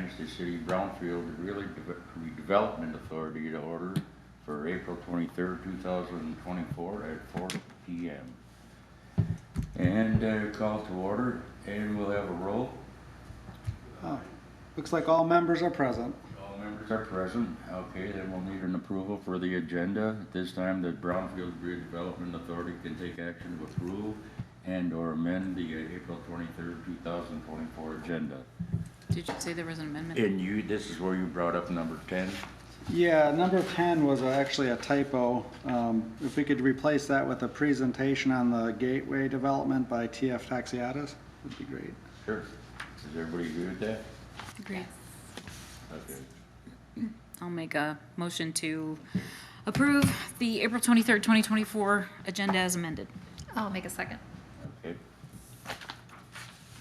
Manistee City Brownfield Redevelopment Authority to order for April 23rd, 2024 at 4 p.m. And call to order, and we'll have a roll. Looks like all members are present. All members are present. Okay, then we'll need an approval for the agenda. At this time, the Brownfield Redevelopment Authority can take action to approve and or amend the April 23rd, 2024 agenda. Did you say there was an amendment? And this is where you brought up number 10? Yeah, number 10 was actually a typo. If we could replace that with a presentation on the Gateway development by TF Taxiatas, would be great. Sure. Does everybody agree with that? Agreed. Okay. I'll make a motion to approve the April 23rd, 2024 agenda as amended. I'll make a second. Okay.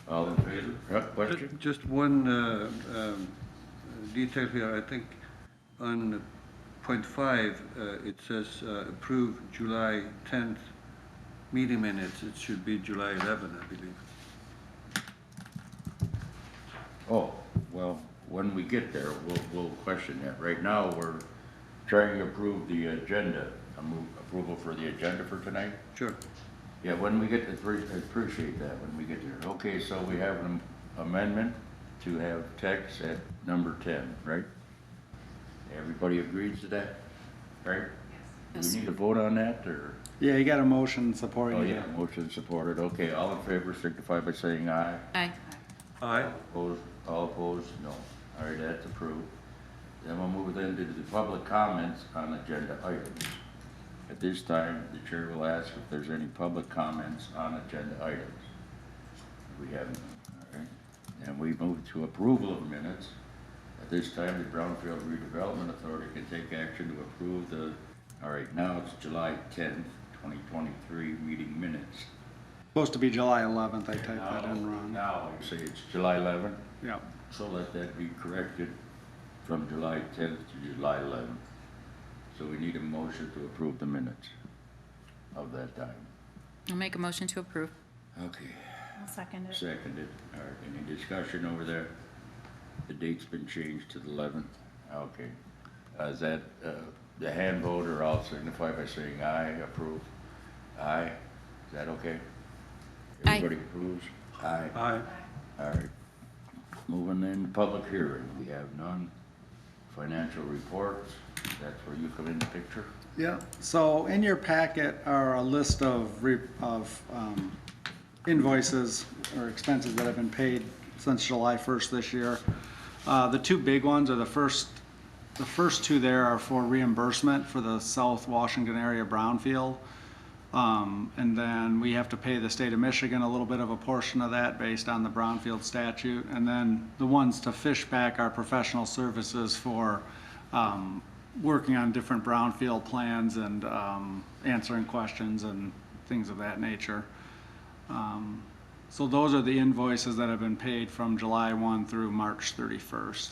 All in favor? Question? Just one detail here. I think on point 5, it says approve July 10th meeting minutes. It should be July 11th, I believe. Oh, well, when we get there, we'll question that. Right now, we're trying to approve the agenda. Approval for the agenda for tonight? Sure. Yeah, when we get to, I appreciate that when we get there. Okay, so we have an amendment to have text at number 10, right? Everybody agrees to that, right? Do we need to vote on that, or? Yeah, you got a motion supporting Oh, it. yeah, motion supported. Okay, all in favor signify by saying aye. Aye. Aye. Opposed, all opposed, no. All right, that's approved. Then we'll move into the public comments on agenda items. At this time, the chair will ask if there's any public comments on agenda items. We have none, all right? And we move to approval of minutes. At this time, the Brownfield Redevelopment Authority can take action to approve the, all right, now it's July 10th, 2023 meeting minutes. Supposed to be July 11th, I typed that in wrong. Now, I say it's July 11th. Yeah. So let that be corrected from July 10th to July 11th. So we need a motion to approve the minutes of that time. I'll make a motion to approve. Okay, I'll second it. seconded. All right, any discussion over there? The date's been changed to the 11th. Okay. Is that the hand vote, or I'll signify by saying aye, approve? Aye. Is that okay? Aye. Everybody approves? Aye. Aye. All right. Moving in, public hearing, we have none. Financial reports, that's where you come in the picture. Yeah, so in your packet are a list of invoices or expenses that have been paid since July 1st this year. The two big ones are the first two there are for reimbursement for the South Washington area Brownfield. And then we have to pay the state of Michigan a little bit of a portion of that based on the Brownfield statute. And then the ones to Fishback are professional services for working on different Brownfield plans and answering questions and things of that nature. So those are the invoices that have been paid from July 1 through March 31st.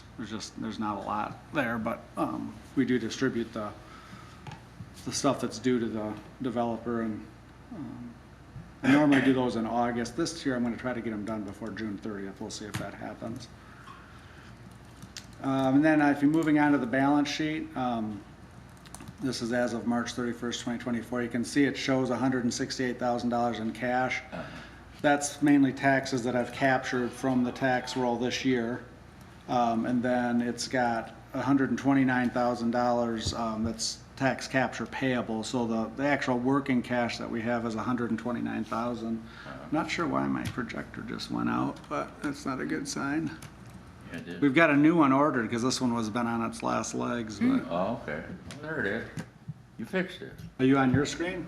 There's not a lot there, but we do distribute the stuff that's due to the developer, and I normally do those in August. This year I'm going to try to get them done before June 30th. We'll see if that happens. And then if you're moving on to the balance sheet, this is as of March 31st, 2024. You can see it shows $168,000 in cash. That's mainly taxes that I've captured from the tax roll this year. And then it's got $129,000 that's tax capture payable. So the actual working cash that we have is $129,000. Not sure why my projector just went out, but that's not a good sign. Yeah, it did. We've got a new one ordered because this one was been on its last legs. But Oh, okay. Well, there it is. You fixed it. are you on your screen?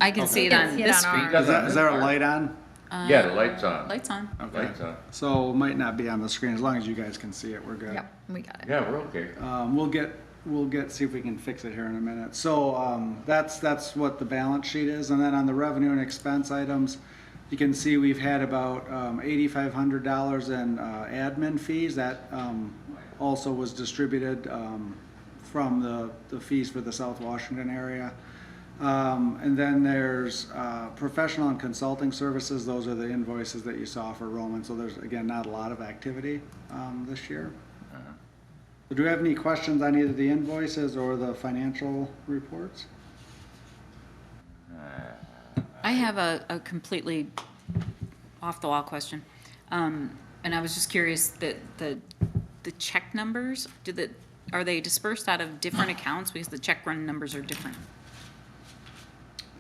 I can see it on See it this on screen. ours. Is there a light on? Yeah, the light's on. Lights on. Lights on. So it might not be on the screen. As long as you guys can see it, we're good. Yep, we got it. Yeah, we're okay. See if we can fix it here in a minute. So that's what the balance sheet is. And then on the revenue and expense items, you can see we've had about $8,500 in admin fees. That also was distributed from the fees for the South Washington area. And then there's professional and consulting services. Those are the invoices that you saw for Roman. So there's, again, not a lot of activity this year. So do you have any questions on either the invoices or the financial reports? I have a completely off-the-wall question. And I was just curious that the check numbers, are they dispersed out of different accounts? Because the check run numbers are different.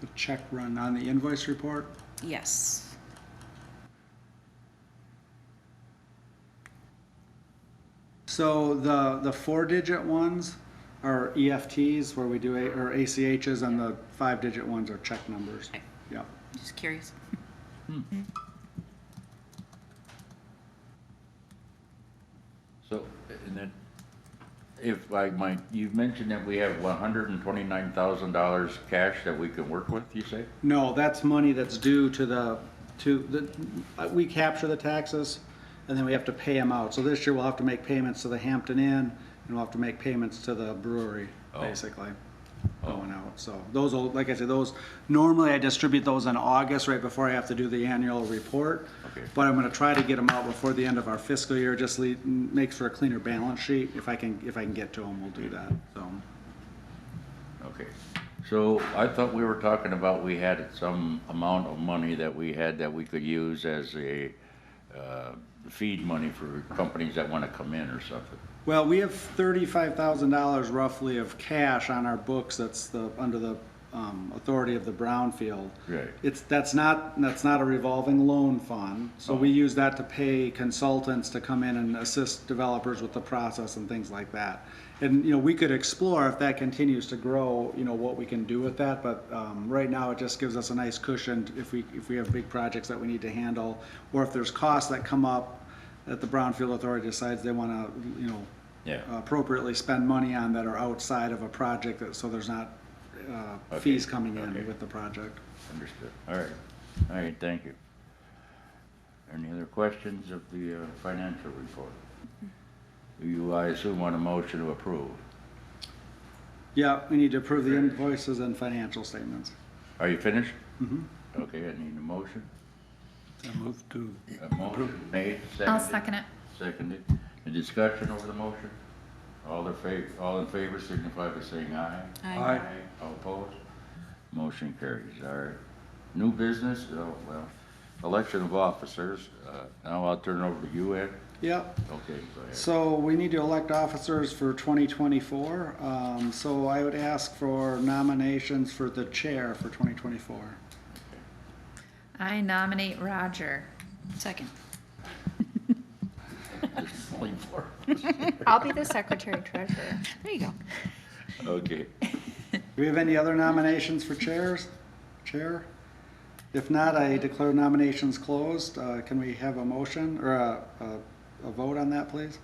The check run on the invoice report? Yes. So the 4-digit ones are EFTs where we do, or ACHs, and the 5-digit ones are check numbers. Okay. Yeah. Just curious. So, and then, if I might, you mentioned that we have $129,000 cash that we can work with, you say? No, that's money that's due we capture the taxes and then we have to pay them out. So this year we'll have to make payments to the Hampton Inn and we'll have to make payments to the brewery, basically, going out. So those will, like I said, normally I distribute those in August, right before I have to do the annual report. Okay. But I'm gonna try to get them out before the end of our fiscal year, just makes for a cleaner balance sheet. If I can get to them, we'll do that, so. Okay, so I thought we were talking about we had some amount of money that we could use as a feed money for companies that wanna come in or something. Well, we have $35,000 roughly of cash on our books. That's under the authority of the Brownfield. Right. That's not a revolving loan fund. So we use that to pay consultants to come in and assist developers with the process and things like that. And we could explore if that continues to grow, what we can do with that. But right now, it just gives us a nice cushion if we have big projects that we need to handle, or if there's costs that come up that the Brownfield Authority decides they want to, appropriately spend money on that are outside of a project, so there's not fees coming in with the project. Understood. All right, thank you. Any other questions of the financial report? You, I assume, want a motion to approve. Yeah, we need to approve the invoices and financial statements. Are you finished? Mm-hmm. Okay, I need a motion. I move to A motion made, seconded. I'll second it. Seconded. A discussion over the motion? All in favor signify by saying aye. Aye. All opposed? Motion carries. All right. New business, election of officers. Now I'll turn it over to you, Ed. Yep. Okay, go ahead. So we need to elect officers for 2024. So I would ask for nominations for the chair for 2024. I nominate Roger. Second. There's only four. I'll be the secretary treasurer. There you go. Okay. Do we have any other nominations for chair? If not, I declare nominations closed. Can we have a motion or a vote on that, please?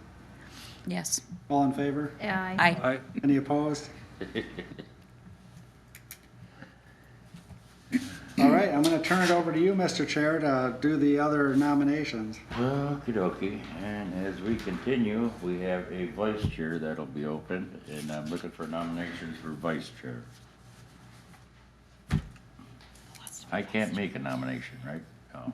Yes. All in favor? Aye. Aye. Any opposed? All right, I'm going to turn it over to you, Mr. Chair, to do the other nominations. Okie dokie, and as we continue, we have a vice chair that'll be open, and I'm looking for nominations for vice chair. I can't make a nomination, right? No.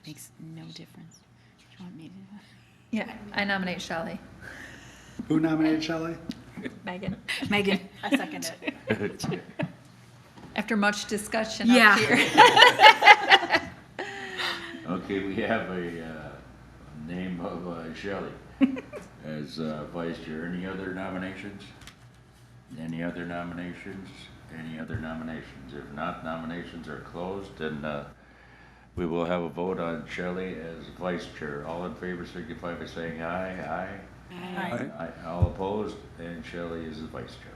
Makes no difference. Do you want me to? Yeah, I nominate Shelley. Who nominated Shelley? Megan. Megan. I second it. After much discussion Yeah. up here. Okay, we have a name of Shelley as vice chair. Any other nominations? Any other nominations? Any other nominations? If not, nominations are closed, and we will have a vote on Shelley as vice chair. All in favor signify by saying aye. Aye. Aye. Aye. All opposed, and Shelley is the vice chair.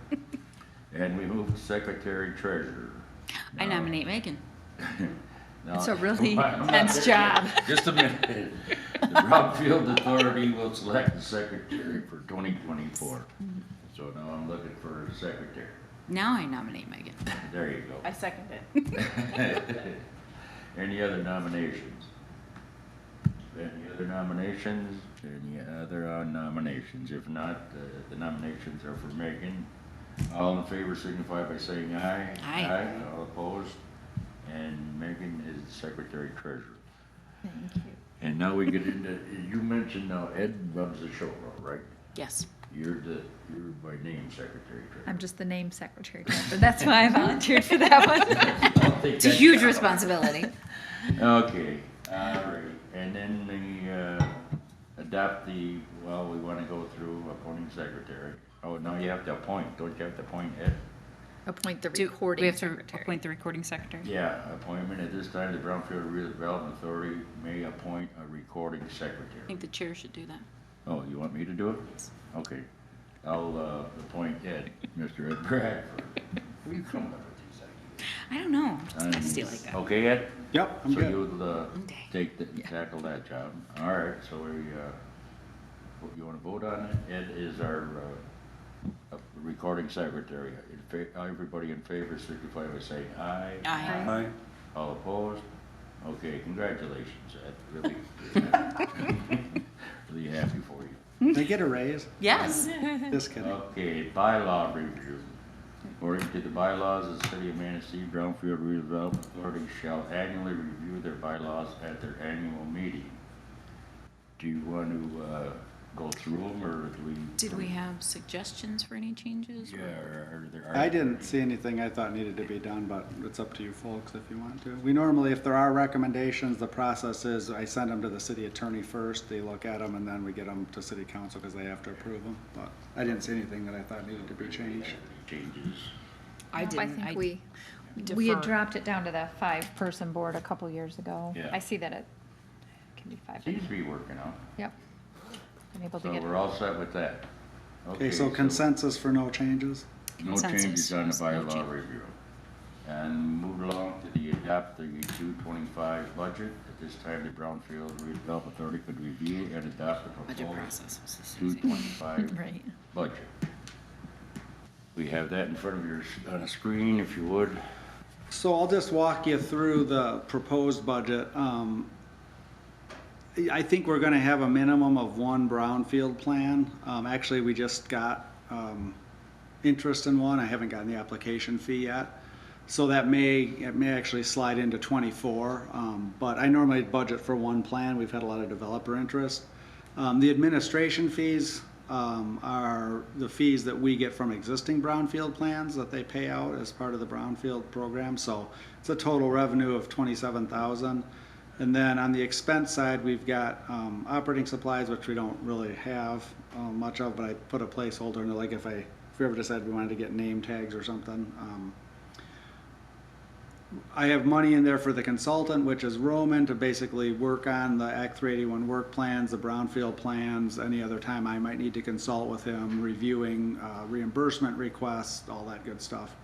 And we move to secretary treasurer. I nominate Megan. Now- It's a really I'm not intense there job. yet. Just a minute. The Brownfield Authority will select the secretary for 2024. So now I'm looking for a secretary. Now I nominate Megan. There you go. I second it. Any other nominations? Any other nominations? Any other nominations? If not, the nominations are for Megan. All in favor signify by saying aye. Aye. All opposed? And Megan is Secretary Treasurer. Thank you. And now we get into, you mentioned now Ed runs the show, right? Yes. You're by name Secretary Treasurer. I'm just the name secretary, but that's why I volunteered for that one. I'll take It's a that huge job. responsibility. Okay, all right, and then the, adopt the, well, we wanna go through appointing secretary. Oh, now you have to appoint, don't you have to appoint Ed? Appoint the Do we recording have to secretary. appoint the recording secretary? Yeah, appointment, at this time, the Brownfield Redevelopment Authority may appoint a recording I secretary. think the chair should do that. Oh, you want me to do it? Okay, I'll, appoint Ed, Mr. Ed Bradford. Who you coming up with these ideas? I don't know. I just feel like that. Okay, Ed? Yep, I'm So good. you'll, Okay. tackle that job. All right, so you wanna vote on it? Ed is our, recording secretary. Everybody in favor signify by saying aye. Aye. Aye. All opposed? Okay, congratulations, Ed, really, really happy for you. Did I get a raise? Yes. Just kidding. Okay, bylaw review. According to the bylaws of the City of Manistee, Brownfield Redevelopment Authority shall annually review their bylaws at their annual meeting. Do you want to go through them, or do we? Did we have suggestions for any changes? Yeah, or there are. I didn't see anything I thought needed to be done, but it's up to you folks if you want to. We normally, if there are recommendations, the process is I send them to the city attorney first, they look at them, and then we get them to city council because they have to approve them. But I didn't see anything that I thought needed to be changed. Changes. I Nope, didn't. think we defer. had dropped it down to the 5-person board a couple years ago. Yeah. I see that it can be 5. Seems to be working out. Yep. Been able to So get. we're all set with that. Okay, so consensus for no changes? No Consensus, changes on the yes, no bylaw change. review. And move along to the adopt the 225 budget. At this time, the Brownfield Redevelopment Authority could review and adopt the Budget proposed process was this easy. 225 Right. budget. We have that in front of your, on a screen, if you would. So I'll just walk you through the proposed budget. I think we're gonna have a minimum of one brownfield plan. Actually, we just got, interest in one. I haven't gotten the application fee yet. So it may actually slide into 24, but I normally budget for one plan. We've had a lot of developer interest. The administration fees, are the fees that we get from existing brownfield plans that they pay out as part of the brownfield program. So it's a total revenue of 27,000. And then on the expense side, we've got operating supplies, which we don't really have much of, but I put a placeholder in there, like if we ever decided we wanted to get name tags or something. I have money in there for the consultant, which is Roman, to basically work on the Act 381 work plans, the brownfield plans, any other time I might need to consult with him, reviewing reimbursement requests, all that good stuff.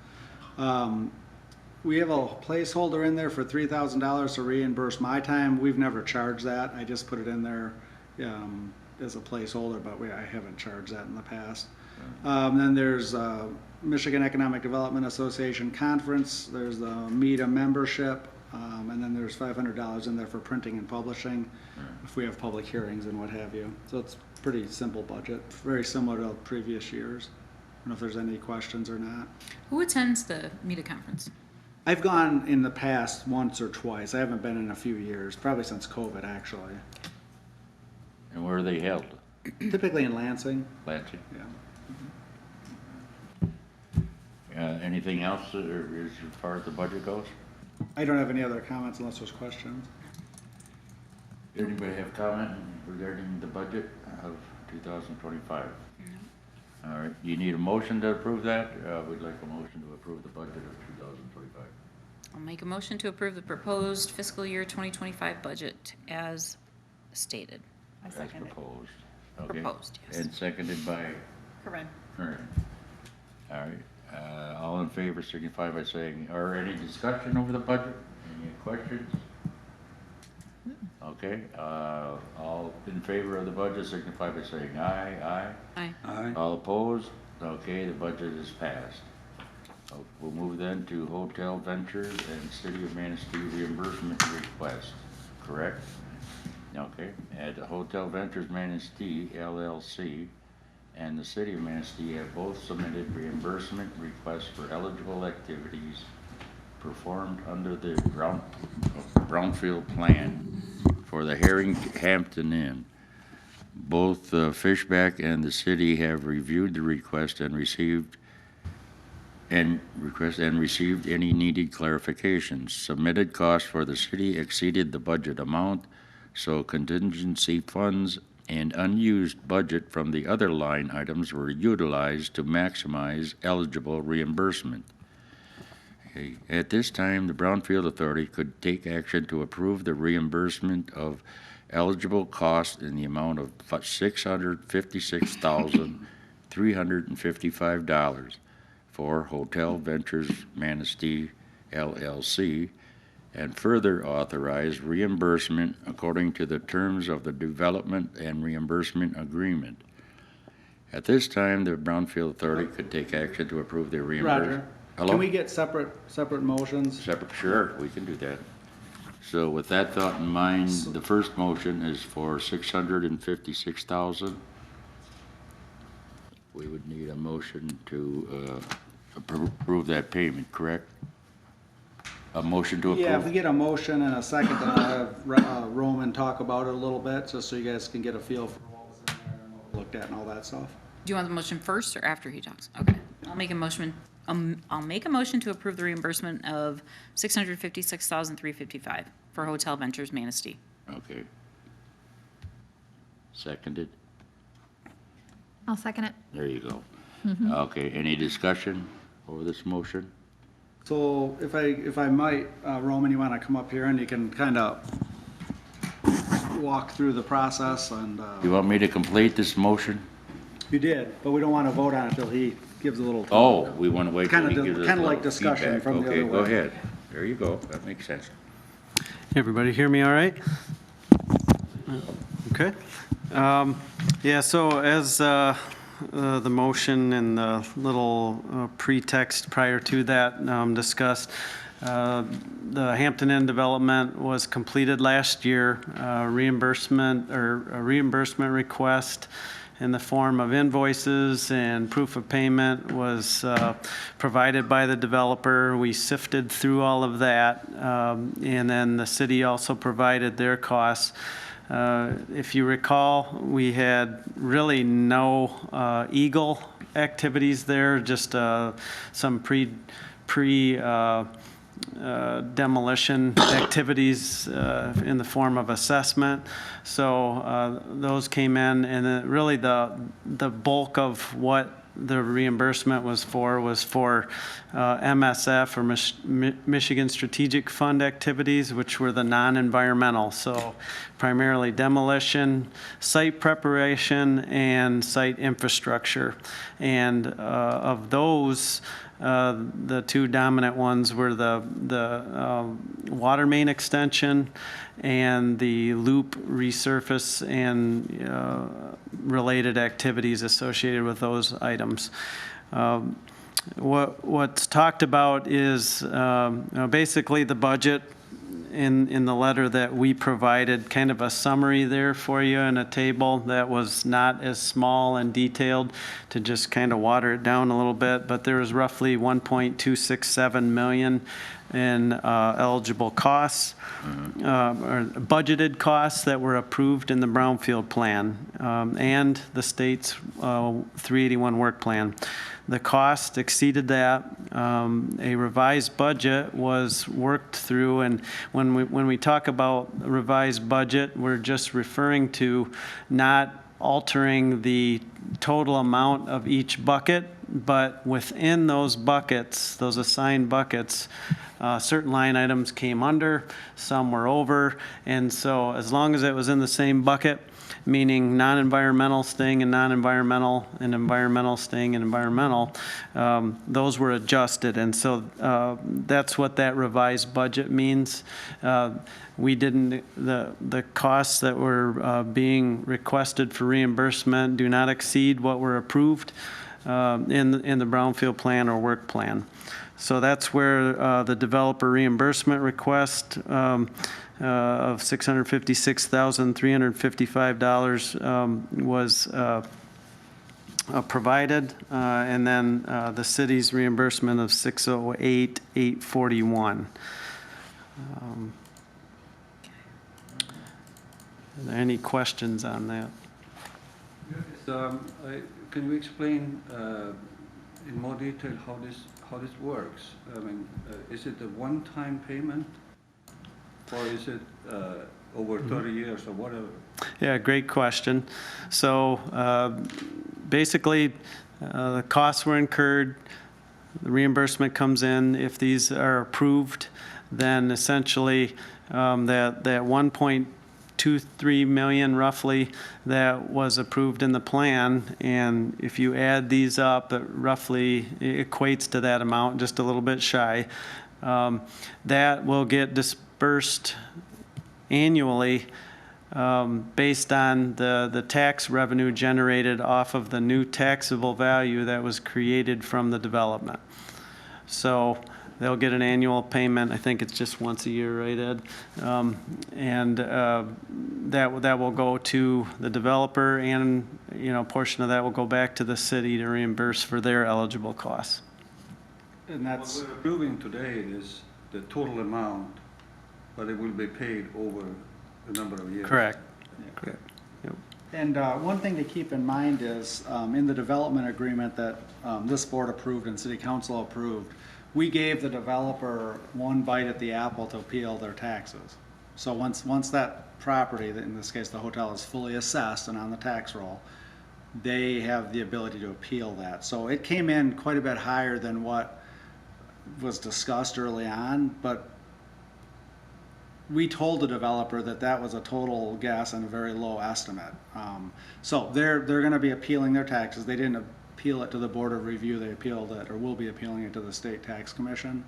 We have a placeholder in there for $3,000 to reimburse my time. We've never charged that. I just put it in there as a placeholder, but I haven't charged that in the past. Then there's Michigan Economic Development Association Conference. There's the MEDA membership, and then there's $500 in there for printing and publishing if we have public hearings and what have you. So it's a pretty simple budget, very similar to previous years. I don't know if there's any questions or not. Who attends the MEDA conference? I've gone in the past once or twice. I haven't been in a few years, probably since COVID, actually. And where are they held? Typically in Lansing, Lansing? yeah. Anything else, as far as the budget goes? I don't have any other comments unless there's questions. Anybody have comment regarding the budget of 2025? All right, you need a motion to approve that? We'd like a motion to approve the budget of 2025. I'll make a motion to approve the proposed fiscal year 2025 budget as stated. I As second it. proposed. Okay. Proposed, yes. And seconded by Correct. Kern. All right, all in favor signify by saying, or any discussion over the budget? Any questions? Okay, all in favor of the budget signify by saying aye, aye. Aye. Aye. All opposed? Okay, the budget is passed. We'll move then to Hotel Ventures and City of Manistee reimbursement request, correct? Now, Okay, at the Hotel Ventures Manistee LLC and the City of Manistee have both submitted reimbursement requests for eligible activities performed under the Brownfield plan for the Hampton Inn. Both Fishback and the city have reviewed the request and received any needed clarifications. Submitted costs for the city exceeded the budget amount, so contingency funds and unused budget from the other line items were utilized to maximize eligible reimbursement. Okay. At this time, the Brownfield Authority could take action to approve the reimbursement of eligible costs in the amount of $656,355 for Hotel Ventures Manistee LLC, and further authorize reimbursement according to the terms of the development and reimbursement agreement. At this time, the Brownfield Authority could take action to approve the reimbursement. Roger, Hello? can we get separate motions? Separate, sure, we can do that. So with that thought in mind, the first motion is for $656,000. We would need a motion to approve that payment, correct? A motion to approve? Yeah, if we get a motion and a second, then I'll have Roman talk about it a little bit, just so you guys can get a feel for what was in there and what we looked at and all that stuff. Do you want the motion first or after he talks? Okay, I'll make a motion to approve the reimbursement of $656,355 for Hotel Ventures Manistee. Okay. Seconded? I'll second it. There you go. Okay, any discussion over this motion? So if I might, Roman, you want to come up here and you can kind of walk through the process and, You want me to complete this motion? you did, but we don't want to vote on it till he gives a little. Oh, we want to wait till he Kinda- gives us a kinda like little discussion feedback. from the Okay, other go way. ahead. There you go. That makes sense. Everybody hear me all right? Okay. Yeah, so as the motion and the little pretext prior to that discussed, the Hampton Inn development was completed last year. A reimbursement request in the form of invoices and proof of payment was provided by the developer. We sifted through all of that, and then the city also provided their costs. If you recall, we had really no Eagle activities there, just some demolition activities in the form of assessment. So those came in, and then really the bulk of what the reimbursement was for MSF, or Michigan Strategic Fund activities, which were the non-environmental. So primarily demolition, site preparation, and site infrastructure. And of those, the two dominant ones were the water main extension and the loop resurface and related activities associated with those items. What's talked about is basically the budget in the letter that we provided, kind of a summary there for you in a table that was not as small and detailed, to just kind of water it down a little bit, but there was roughly 1.267 million in eligible costs, or budgeted costs that were approved in the Brownfield plan and the state's 381 work plan. The cost exceeded that. A revised budget was worked through, and when we talk about revised budget, we're just referring to not altering the total amount of each bucket, but within those buckets, those assigned buckets, certain line items came under, some were over, and so as long as it was in the same bucket, meaning non-environmental staying in non-environmental and environmental staying in environmental, those were adjusted. And so that's what that revised budget means. We didn't, the costs that were being requested for reimbursement do not exceed what were approved in the Brownfield plan or work plan. So that's where the developer reimbursement request of $656,355 was provided, and then the city's reimbursement of $608,841. Are there any questions on that? Can you explain in more detail how this works? I mean, is it a one-time payment, or is it over 30 years or whatever? Yeah, great question. So basically, the costs were incurred, the reimbursement comes in. If these are approved, then essentially that 1.23 million roughly that was approved in the plan, and if you add these up, it roughly equates to that amount, just a little bit shy. That will get dispersed annually based on the tax revenue generated off of the new taxable value that was created from the development. So they'll get an annual payment. I think it's just once a year, right, Ed? And that will go to the developer, and a portion of that will go back to the city to reimburse for their eligible costs. And that's, What we're approving today is the total amount, but it will be paid over a number of years. Correct. Correct. Yep. and one thing to keep in mind is, in the development agreement that this board approved and city council approved, we gave the developer one bite at the apple to appeal their taxes. So once that property, in this case the hotel, is fully assessed and on the tax roll, they have the ability to appeal that. So it came in quite a bit higher than what was discussed early on, but we told the developer that that was a total guess and a very low estimate. So they're gonna be appealing their taxes. They didn't appeal it to the Board of Review, they appealed it, or will be appealing it to the State Tax Commission.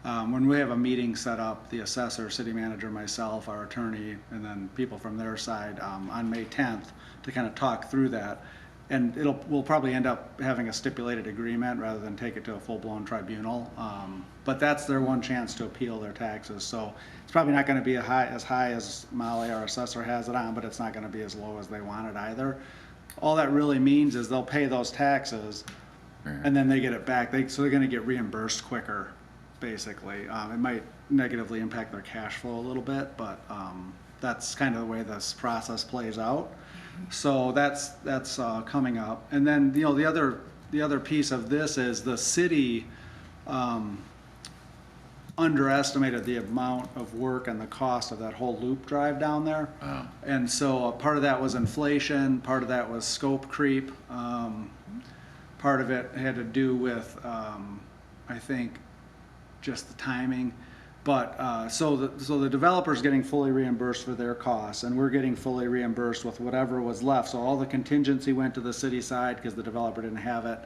When we have a meeting set up, the assessor, city manager, myself, our attorney, and then people from their side, on May 10th, to kind of talk through that. And we'll probably end up having a stipulated agreement rather than take it to a full-blown tribunal. But that's their one chance to appeal their taxes. So it's probably not gonna be as high as Molly, our assessor, has it on, but it's not gonna be as low as they want it either. All that really means is they'll pay those taxes and then they get it back. So they're gonna get reimbursed quicker, basically. It might negatively impact their cash flow a little bit, but that's kind of the way this process plays out. So that's coming up. And then, the other piece of this is the city underestimated the amount of work and the cost of that whole loop drive down there. Wow. And so part of that was inflation, part of that was scope creep. Part of it had to do with, I think, just the timing. But, so the developer's getting fully reimbursed for their costs, and we're getting fully reimbursed with whatever was left. So all the contingency went to the city side because the developer didn't have it.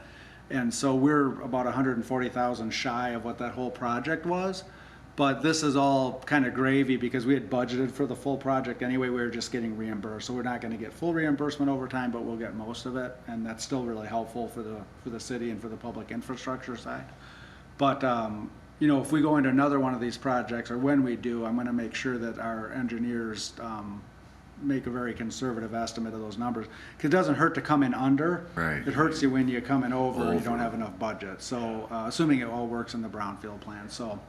And so we're about 140,000 shy of what that whole project was. But this is all kind of gravy because we had budgeted for the full project anyway. We were just getting reimbursed. So we're not going to get full reimbursement over time, but we'll get most of it. And that's still really helpful for the city and for the public infrastructure side. But, if we go into another one of these projects, or when we do, I'm gonna make sure that our engineers make a very conservative estimate of those numbers. Cause it doesn't hurt to come in under. Right. It hurts you when you come in over and you don't have enough budget. So, assuming it all works in the Brownfield plan, so,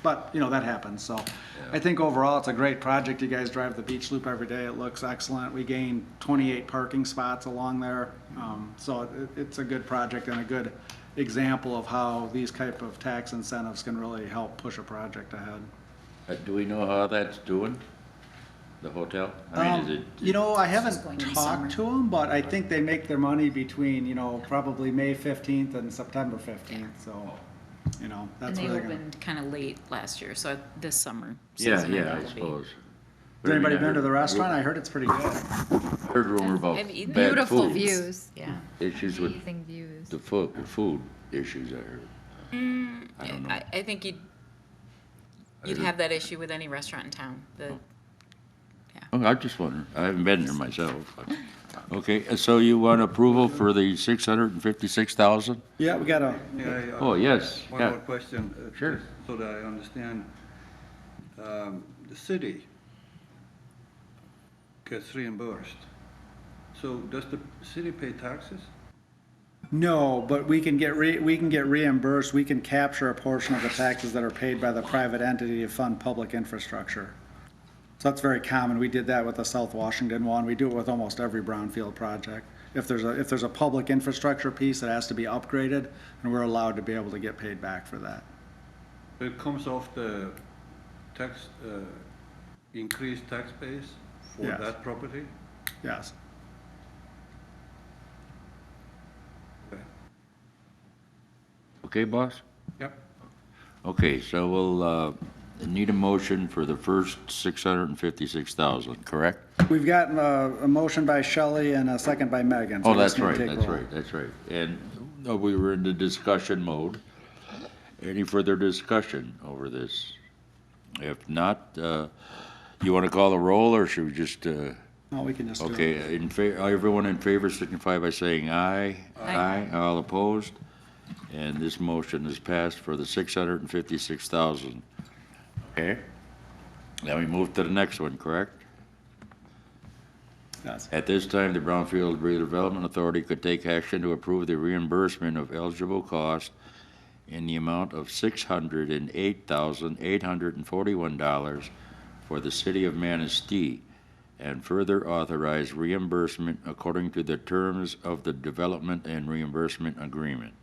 but, that happens, so. I think overall, it's a great project. You guys drive the beach loop every day. It looks excellent. We gained 28 parking spots along there. So it's a good project and a good example of how these type of tax incentives can really help push a project ahead. Do we know how that's doing, the hotel? I mean, is it? I going haven't in the summer. talked to them, but I think they make their money between, probably May 15th and September 15th, so, And that's they where they're gonna. opened kind of late last year, so this summer. Yeah, season, yeah, think I will be- suppose. Has anybody I been to heard- the restaurant? I heard it's pretty good. Heard rumor about I've eaten bad Beautiful food. views. Yeah. Issues with Amazing views. the food issues, I heard. I don't know. I think you'd heard- have that issue with any restaurant in town. Oh, I just wonder. I haven't been there myself. But Okay, so you want approval for the 656,000? Yeah, we got a, Yeah, Oh, yes, One yeah. more question. Sure. Just so that I understand. The city gets reimbursed. So does the city pay taxes? no, but we can get reimbursed, we can capture a portion of the taxes that are paid by the private entity to fund public infrastructure. So that's very common. We did that with the South Washington one. We do it with almost every brownfield project. If there's a public infrastructure piece that has to be upgraded, and we're allowed to be able to get paid back for that. It comes off the tax, increased tax base for Yes. that property? Yes. Okay. Okay, boss? Yep. Okay, so we'll need a motion for the first 656,000, correct? We've gotten a motion by Shelley and a second by Megan. so Oh, we just that's need to right, take that's roll. right, that's right. And we were in the discussion mode. Any further discussion over this? If not, you want to call the roll, or should we just, No, we can just do it. okay, everyone in favor signify by saying aye. Aye. All opposed? And this motion is passed for the 656,000. Okay? Now we move to the next one, correct? Yes. At this time, the Brownfield Redevelopment Authority could take action to approve the reimbursement of eligible costs in the amount of $608,841 for the city of Manistee, and further authorize reimbursement according to the terms of the development and reimbursement agreement.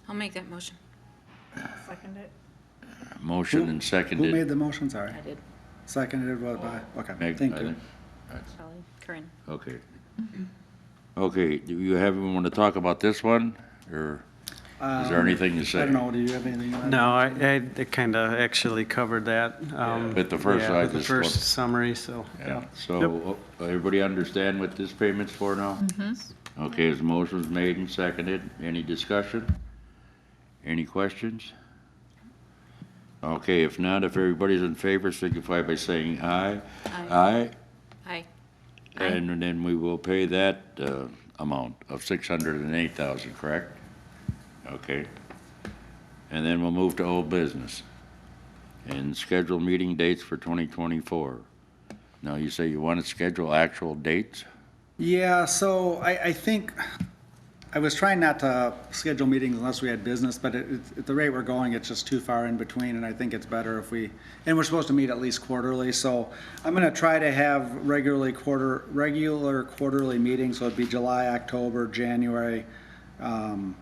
I'll make that motion. Second it. Motion and Who made seconded. the motion? Sorry. I did. Seconded what by? Okay, Meg, thank I you. think. Shelley, Corinne. Okay. Okay, do you have, want to talk about this one, or is there anything to say? I don't know, do you have anything? on No, that? I kind of actually covered that. With the first yeah, slide, with the this first one. summary, so, Yeah, yeah. so, everybody understand what this payment's for now? Okay, his motion's made and seconded. Any discussion? Any questions? Okay, if not, if everybody's in favor, signify by saying aye. Aye, Aye. and then we will pay that, amount of 608,000, correct? Okay. And then we'll move to old business. And schedule meeting dates for 2024. Now, you say you want to schedule actual dates? Yeah, so I think, I was trying not to schedule meetings unless we had business, but at the rate we're going, it's just too far in between, and I think it's better if and we're supposed to meet at least quarterly, so I'm gonna try to have regular quarterly meetings, so it'd be July, October, January, and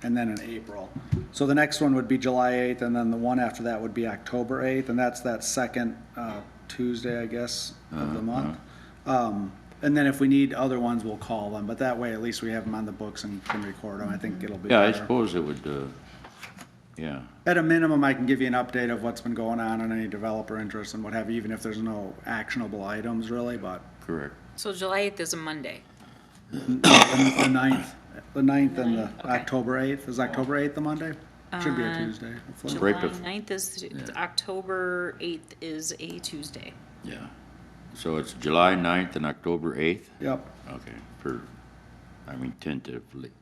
then in April. So the next one would be July 8th, and then the one after that would be October 8th, and that's that second Tuesday, I guess, of the month. And then if we need other ones, we'll call them, but that way at least we have them on the books and can record them. I think it'll be Yeah, I better. suppose it would, yeah, At a minimum, I can give you an update of what's been going on and any developer interest and what have you, even if there's no actionable items really, but correct. So July 8th is a Monday. the 9th and the Okay. October 8th, is October 8th the Monday? Should be a Tuesday, hopefully. July Right bef- 9th is, October 8th is a Tuesday. Yeah. So it's July 9th and October 8th? Yep, Okay,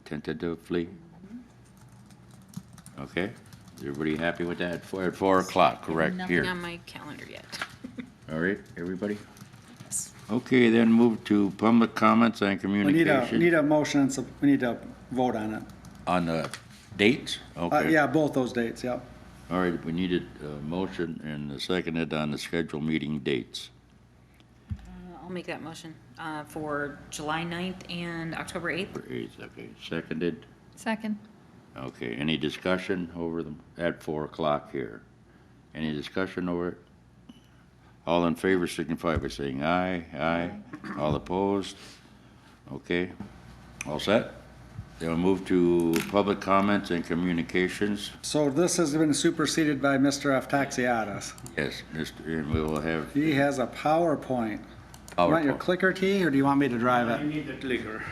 tentatively. Okay, everybody happy with that? At 4 o'clock, correct, Nothing here? on my calendar yet. All right, everybody? Yes. Okay, then move to public comments and we need communication. a motion, and we need to vote on it. On the dates? Okay. Yeah, both those dates, yep. All right, we needed a motion and a seconded on the scheduled meeting dates. I'll make that motion for July 9th and October 8th. For 8th, okay, seconded. Second. Okay, any discussion over them at 4 o'clock here? Any discussion over it? All in favor signify by saying aye. Aye. All opposed? Okay, all set? Then we'll move to public comments and communications. So this has been superseded by Mr. Aftaxiadis. Yes, Mr., and we will have He has a PowerPoint. You want your PowerPoint clicker key, or do you want me to drive it? need the clicker.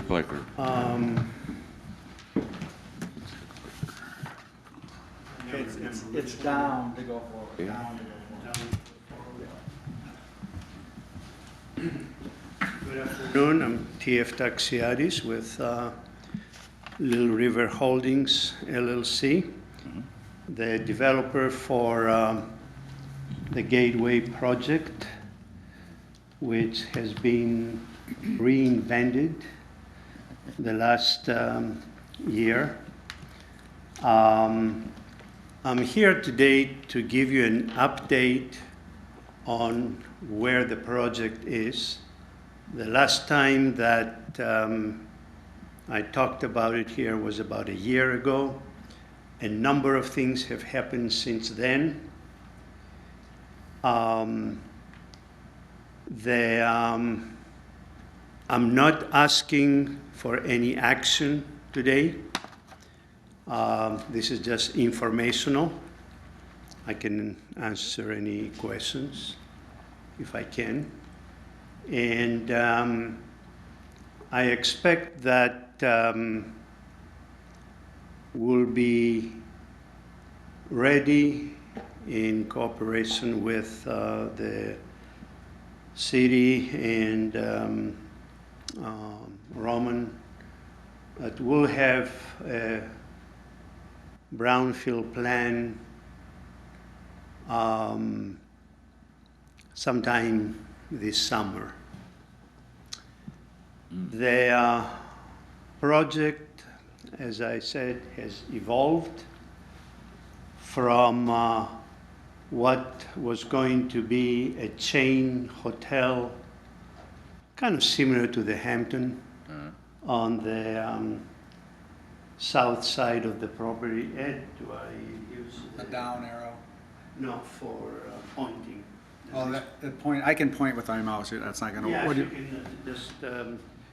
clicker. It's down to go forward, Yeah. down to go forward. Good afternoon. I'm T.F. Taxiadis with Little River Holdings LLC, the developer for the Gateway project, which has been reinvented the last year. I'm here today to give you an update on where the project is. The last time that I talked about it here was about a year ago. A number of things have happened since then. I'm not asking for any action today. This is just informational. I can answer any questions if I can. And I expect that we'll be ready in cooperation with the city and Roman, that we'll have a Brownfield plan sometime this summer. The project, as I said, has evolved from what was going to be a chain hotel, kind of similar to the Hampton, on the south side of the property. Ed, do I use A down arrow. No, for pointing. Oh, that point, I can point with my mouse here, that's not gonna, Yeah, what do you you? can just,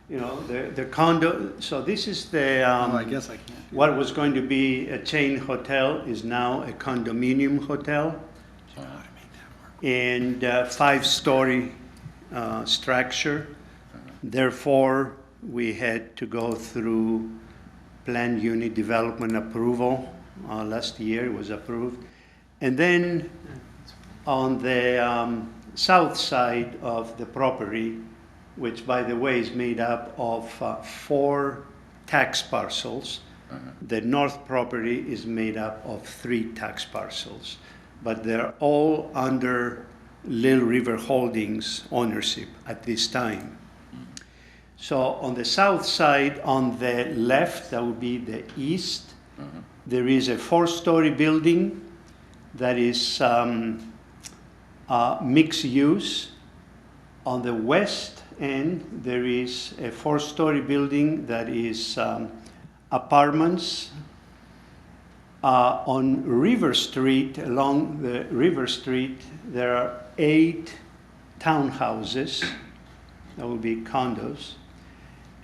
you know, the condo, so this is the, Oh, I guess I can't. what was going to be a chain hotel is now a condominium hotel. And 5-story structure. Therefore, we had to go through planned unit development approval. Last year it was approved. And then on the south side of the property, which by the way is made up of 4 tax parcels, the north property is made up of 3 tax parcels, but they're all under Little River Holdings ownership at this time. So on the south side, on the left, that would be the east, there is a 4-story building that is mixed use. On the west end, there is a 4-story building that is apartments. On River Street, along the River Street, there are 8 townhouses, that would be condos.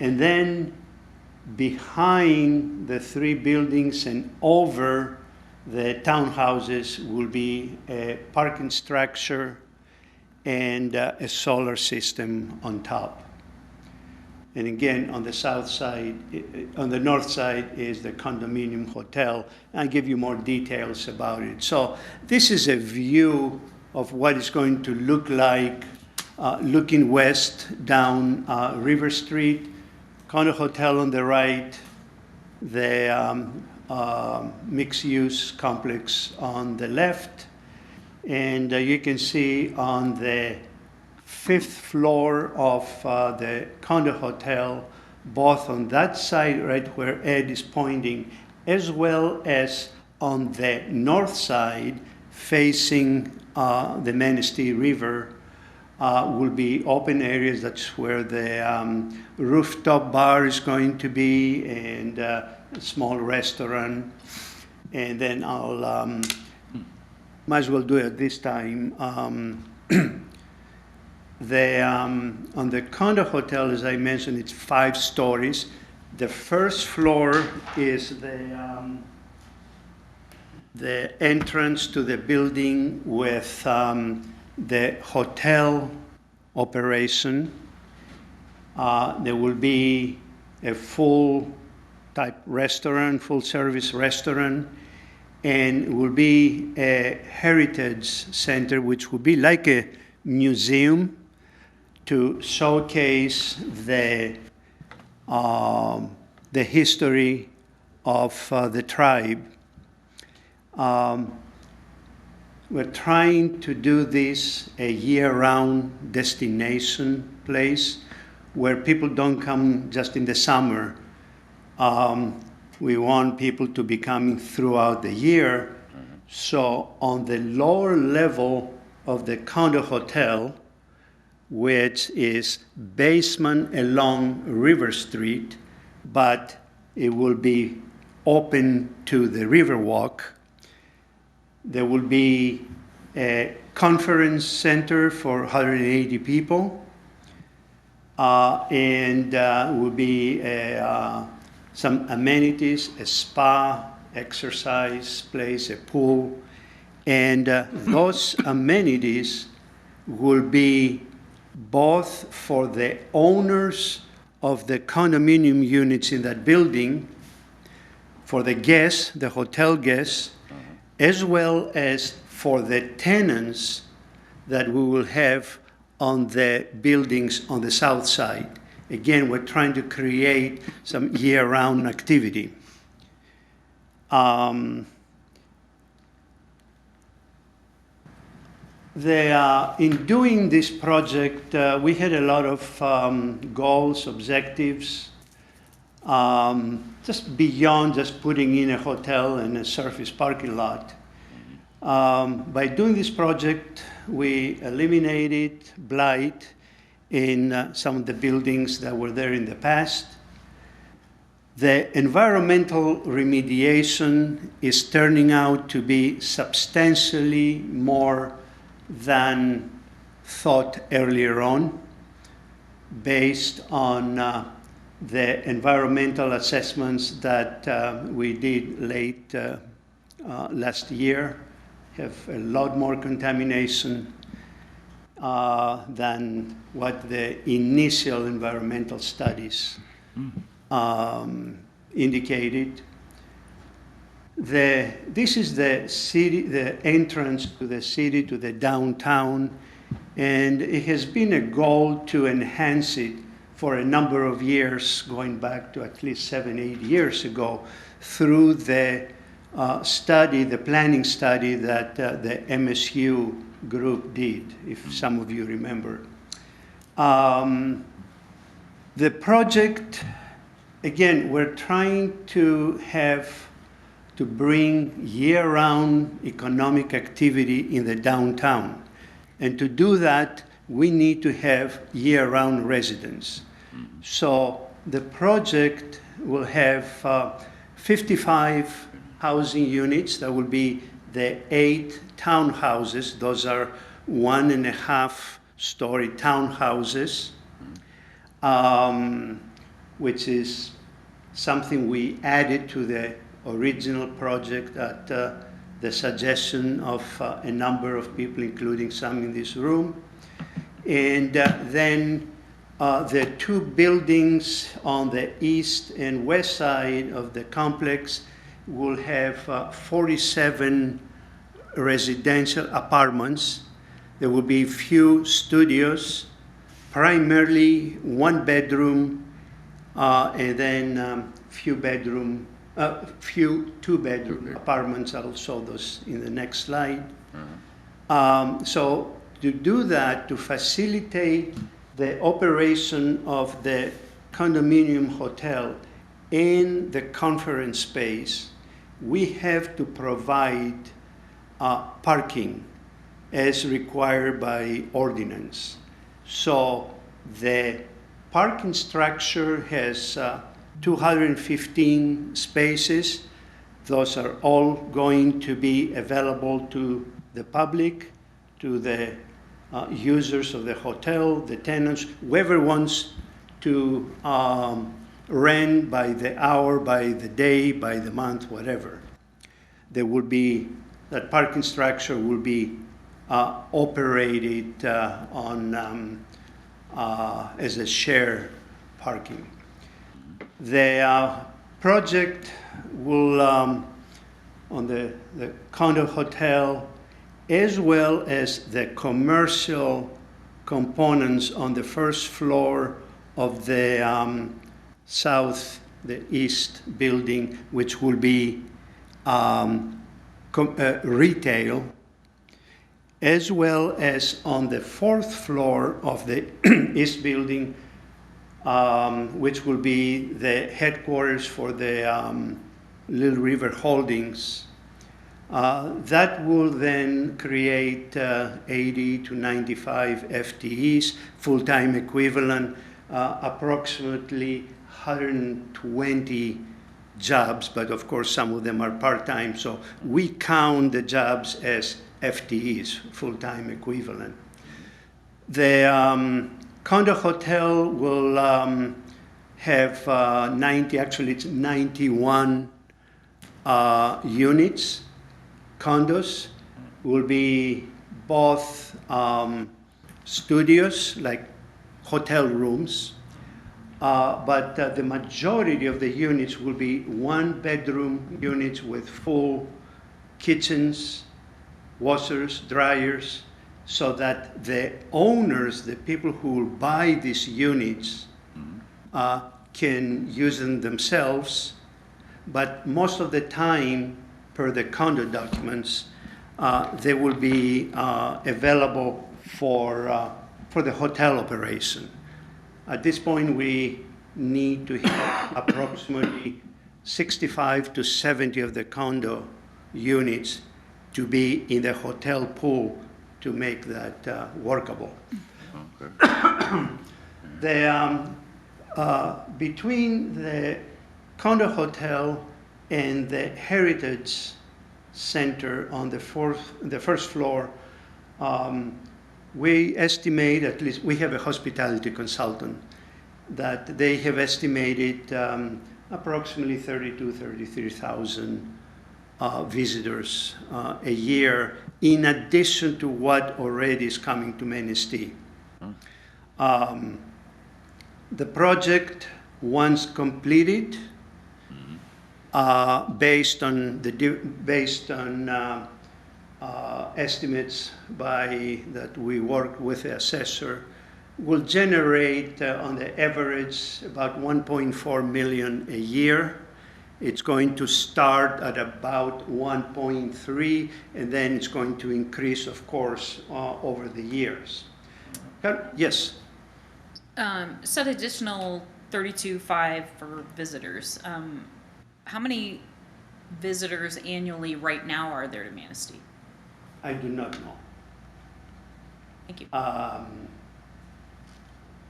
And then behind the 3 buildings and over the townhouses will be a parking structure and a solar system on top. And again, on the south side, on the north side is the condominium hotel. I'll give you more details about it. So this is a view of what it's going to look like looking west down River Street. Condo hotel on the right, the mixed-use complex on the left. And you can see on the 5th floor of the condo hotel, both on that side, right where Ed is pointing, as well as on the north side, facing the Manistee River, will be open areas. That's where the rooftop bar is going to be, and a small restaurant. And then I'll, might as well do it this time. On the condo hotel, as I mentioned, it's 5 stories. The first floor is the entrance to the building with the hotel operation. There will be a full type restaurant, full service restaurant, and will be a heritage center, which will be like a museum. to showcase the history of the tribe. We're trying to do this a year-round destination place where people don't come just in the summer. We want people to be coming throughout the year. So on the lower level of the condo hotel, which is basement along River Street, but it will be open to the Riverwalk. There will be a conference center for 180 people, and will be some amenities, a spa, exercise place, a pool, and those amenities will be both for the owners of the condominium units in that building, for the guests, the hotel guests, as well as for the tenants that we will have on the buildings on the south side. Again, we're trying to create some year-round activity. In doing this project, we had a lot of goals, objectives, just beyond just putting in a hotel and a surface parking lot. By doing this project, we eliminated blight in some of the buildings that were there in the past. The environmental remediation is turning out to be substantially more than thought earlier on, based on the environmental assessments that we did late last year. Have a lot more contamination than what the initial environmental studies indicated. This is the city, the entrance to the city, to the downtown, and it has been a goal to enhance it for a number of years, going back to at least 7, 8 years ago, through the study, the planning study that the MSU group did, if some of you remember. The project, again, we're trying to bring year-round economic activity in the downtown. And to do that, we need to have year-round residents. So the project will have 55 housing units. That will be the 8 townhouses. Those are 1.5-story townhouses, which is something we added to the original project at the suggestion of a number of people, including some in this room. And then the 2 buildings on the east and west side of the complex will have 47 residential apartments. There will be few studios, primarily 1-bedroom, and then few 2-bedroom apartments. I'll show those in the next slide. So to do that, to facilitate the operation of the condominium hotel in the conference space, we have to provide parking as required by ordinance. So the parking structure has 215 spaces. Those are all going to be available to the public, to the users of the hotel, the tenants, whoever wants to rent by the hour, by the day, by the month, whatever. There will be, that parking structure will be operated as a share parking. The project will, on the condo hotel, as well as the commercial components on the first floor of the the east building, which will be retail, as well as on the fourth floor of the east building, which will be the headquarters for the Little River Holdings. That will then create 80 to 95 FTEs, full-time equivalent, approximately 120 jobs, but of course some of them are part-time, so we count the jobs as FTEs, full-time equivalent. The condo hotel will have 90, actually it's 91 units. Condos will be both studios, like hotel rooms, but the majority of the units will be one-bedroom units with full kitchens, washers, dryers, so that the owners, the people who will buy these units, can use them themselves. But most of the time, per the condo documents, they will be available for the hotel operation. At this point, we need to have approximately 65 to 70 of the condo units to be in the hotel pool to make that workable. Between the condo hotel and the Heritage Center on the first floor, we estimate, at least we have a hospitality consultant, that they have estimated approximately 33,000 visitors a year, in addition to what already is coming to Manistee. The project, once completed, based on estimates that we worked with the assessor, will generate on the average about 1.4 million a year. It's going to start at about 1.3, and then it's going to increase, of course, over the years. Yes? Said additional 32.5 for visitors. How many visitors annually right now are there to Manistee? I do not know. Thank you.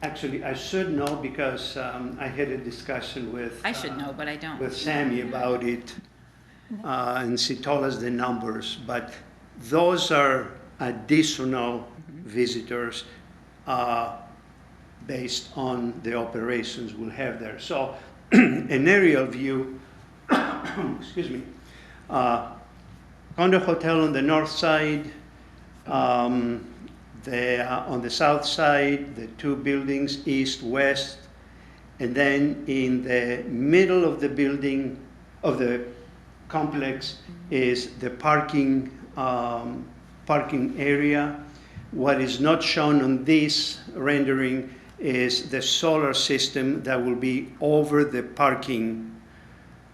Actually, I should know because I had a discussion with... I should know, but I don't. With Sammy about it, and she told us the numbers, but those are additional visitors based on the operations we'll have there. So an aerial view, excuse me, condo hotel on the north side, on the south side, the two buildings, east, west, and then in the middle of the building, of the complex, is the parking area. What is not shown on this rendering is the solar system that will be over the parking,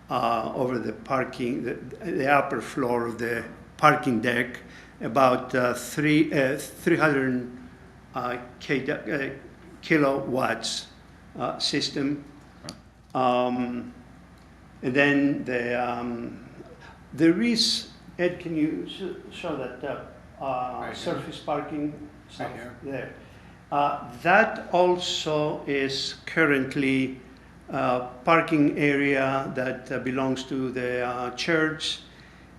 the upper floor of the parking deck, about 300 kilowatts system. And then there is, Ed, can you show that surface parking? Right here. There. That also is currently parking area that belongs to the church.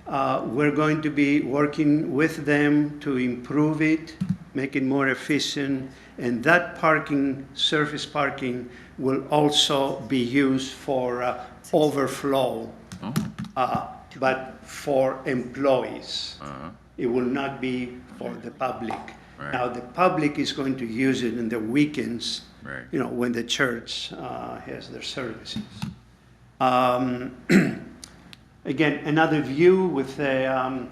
We're going to be working with them to improve it, make it more efficient, and that parking, surface parking, will also be used for overflow, but for employees. It will not be for the public. Right. Now, the public is going to use it in the weekends, Right. you know, when the church has their services. Again, another view with the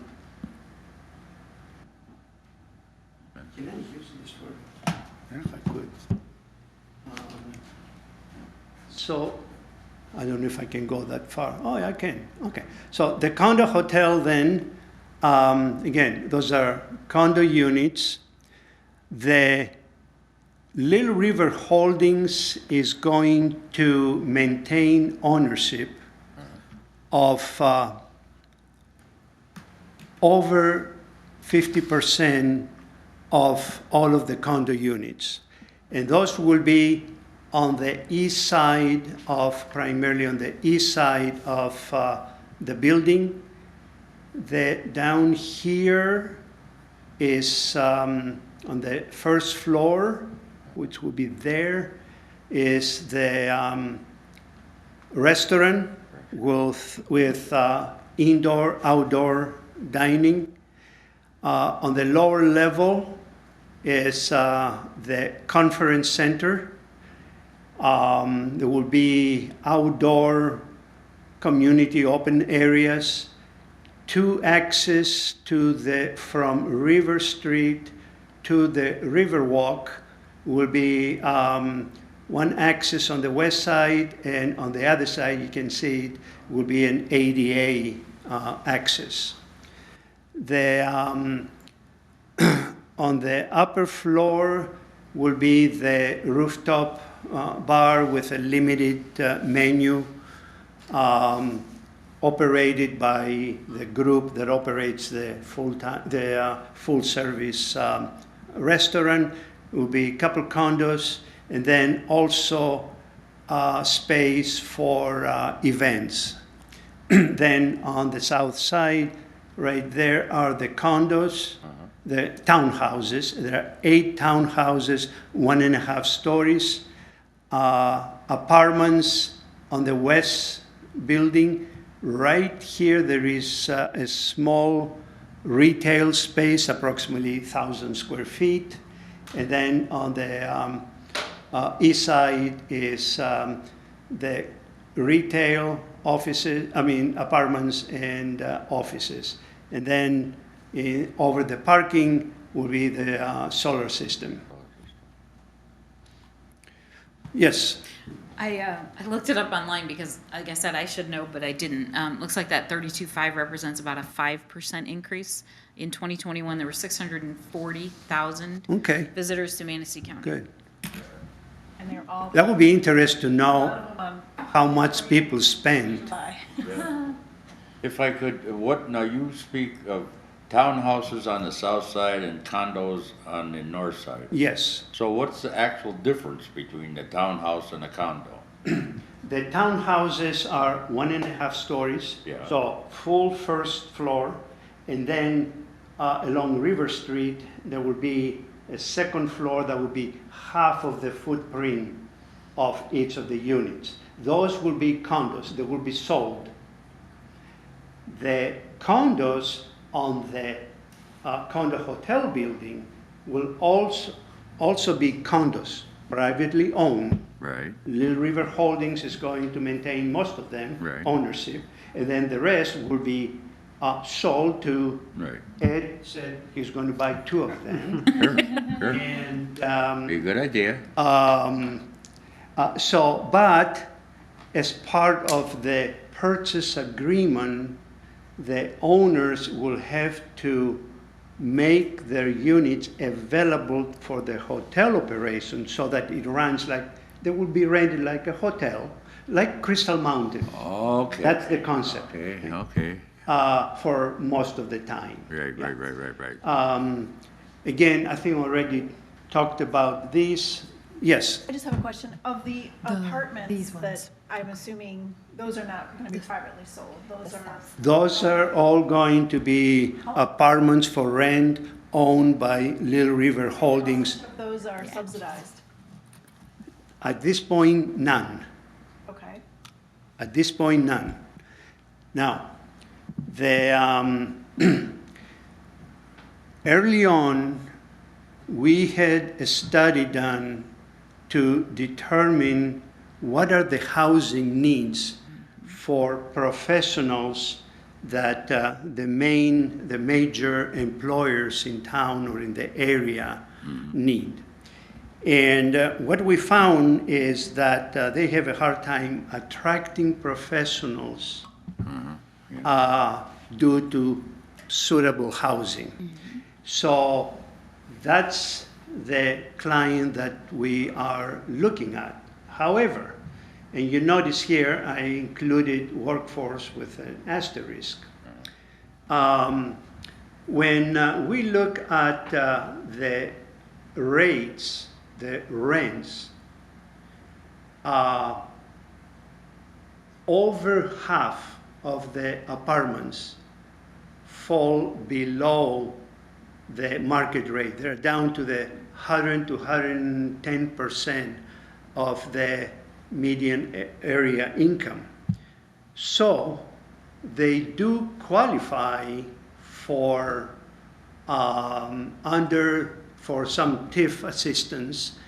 Can I use this word? If I could. So, I don't know if I can go that far. Oh, yeah, I can. Okay. So the condo hotel then, again, those are condo units. The Little River Holdings is going to maintain ownership of over 50% of all of the condo units. And those will be on the east side of, primarily on the east side of the building. Down here is on the first floor, which will be there, is the restaurant with indoor, outdoor dining. On the lower level is the conference center. There will be outdoor community open areas, 2 access from River Street to the Riverwalk will be 1 access on the west side, and on the other side, you can see it will be an ADA access. On the upper floor will be the rooftop bar with a limited menu operated by the group that operates the full service restaurant. It will be a couple condos, and then also space for events. Then on the south side, right there are the condos, the townhouses. There are 8 townhouses, 1.5 stories. Apartments on the west building. Right here, there is a small retail space, approximately 1,000 square feet. And then on the east side is the retail offices, apartments and offices. And then over the parking will be the solar system. Yes. I looked it up online because, like I said, I should know, but I didn't. Looks like that 32.5 represents about a 5% increase. In 2021, there were 640,000 Okay, visitors to Manistee County. good. And they're all. That would be interesting to know how much people spend. If I could, now you speak of townhouses on the south side and condos on the north side. Yes. So what's the actual difference between the townhouse and a condo? The townhouses are 1.5 stories, Yeah. so full first floor, and then along River Street there will be a second floor that will be half of the footprint of each of the units. Those will be condos, they will be sold. The condos on the condo hotel building will also be condos, privately owned. Right. Little River Holdings is going to maintain most of them, Right. ownership, and then the rest will be sold to, Right. Ed said he's going to buy 2 of them. Sure, sure. And Be a good idea. but as part of the purchase agreement, the owners will have to make their units available for the hotel operation so that it runs like, they will be rented like a hotel, like Crystal Mountain. Okay. That's the concept. Okay. For most of the time. Right. Again, I think already talked about these. Yes, I just have a question. Of the apartments these that ones. I'm assuming, those are not going to be privately sold. those are all going to be apartments for rent owned by Little River Holdings. Those are subsidized. At this point, none. Okay. At this point, none. Now, early on, we had a study done to determine what are the housing needs for professionals that the major employers in town or in the area need. And what we found is that they have a hard time attracting professionals due to suitable housing. So that's the client that we are looking at. However, and you notice here I included workforce with an asterisk. When we look at the rates, the rents, over half of the apartments fall below the market rate. They're down to the 100 to 110% of the median area income. So they do qualify for for some TIF assistance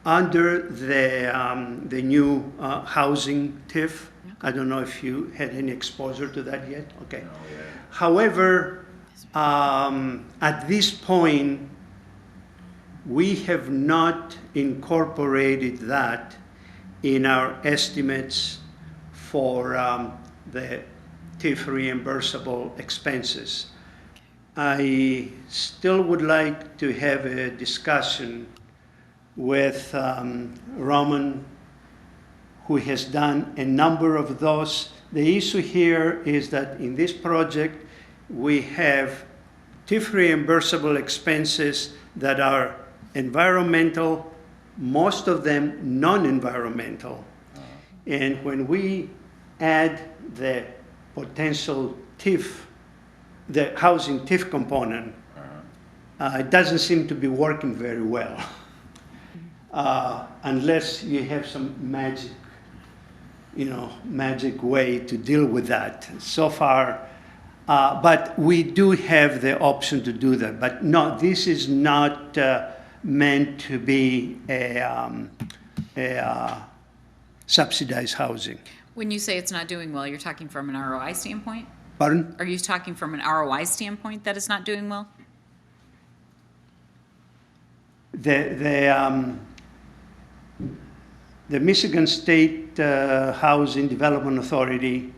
under the new housing TIF. I don't know if you had any exposure to that yet. Okay. However, at this point, we have not incorporated that in our estimates for the TIF reimbursable expenses. I still would like to have a discussion with Roman, who has done a number of those. The issue here is that in this project, we have TIF reimbursable expenses that are environmental, most of them non-environmental. And when we add the potential TIF, the housing TIF component, it doesn't seem to be working very well. Unless you have some magic, magic way to deal with that. So far, but we do have the option to do that. But no, this is not meant to be a subsidized housing. When you say it's not doing well, you're talking from an ROI standpoint? Pardon? Are you talking from an ROI standpoint that it's not doing well? The Michigan State Housing Development Authority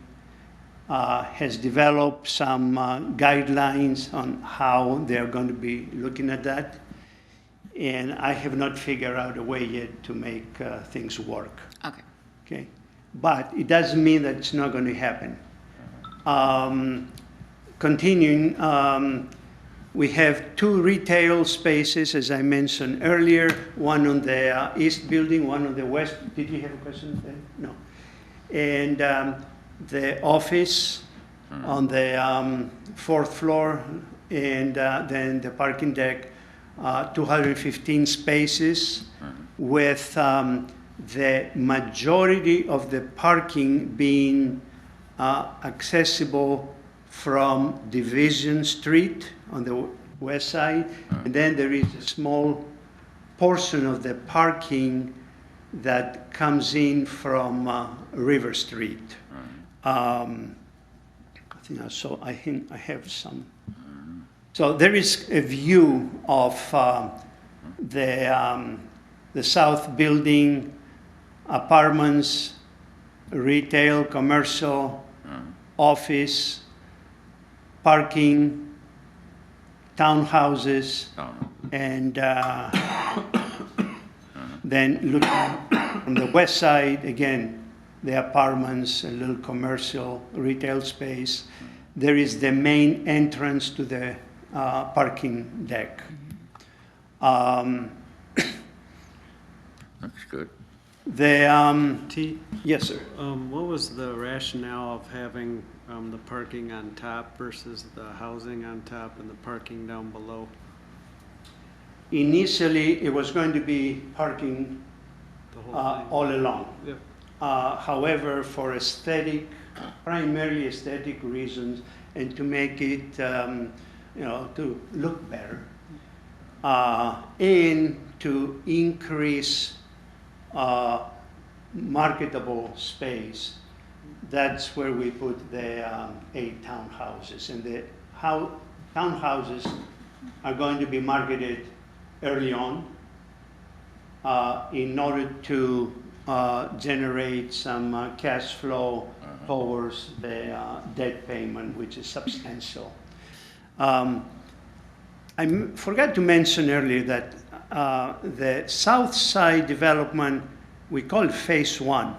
has developed some guidelines on how they're going to be looking at that. And I have not figured out a way yet to make things work. Okay. Okay? But it doesn't mean that it's not going to happen. Continuing, we have 2 retail spaces, as I mentioned earlier, one on the east building, one on the west. Did you have a question there? No. And the office on the 4th floor, and then the parking deck, 215 spaces, with the majority of the parking being accessible from Division Street on the west side, and then there is a small portion of the parking that comes in from River Street. I think I have some. So there is a view of the south building, apartments, retail, commercial, office, parking, townhouses, and then looking on the west side, again, the apartments, a little commercial, retail space. There is the main entrance to the parking deck. Looks good. Yes, sir. What was the rationale of having the parking on top versus the housing on top and the parking down below? Initially, it was going to be parking The whole thing? all along. Yep. However, for primarily aesthetic reasons, and to make it, to look better, and to increase marketable space, that's where we put the 8 townhouses. And the townhouses are going to be marketed early on in order to generate some cash flow towards the debt payment, which is substantial. Forgot to mention earlier that the south side development, we call it phase 1.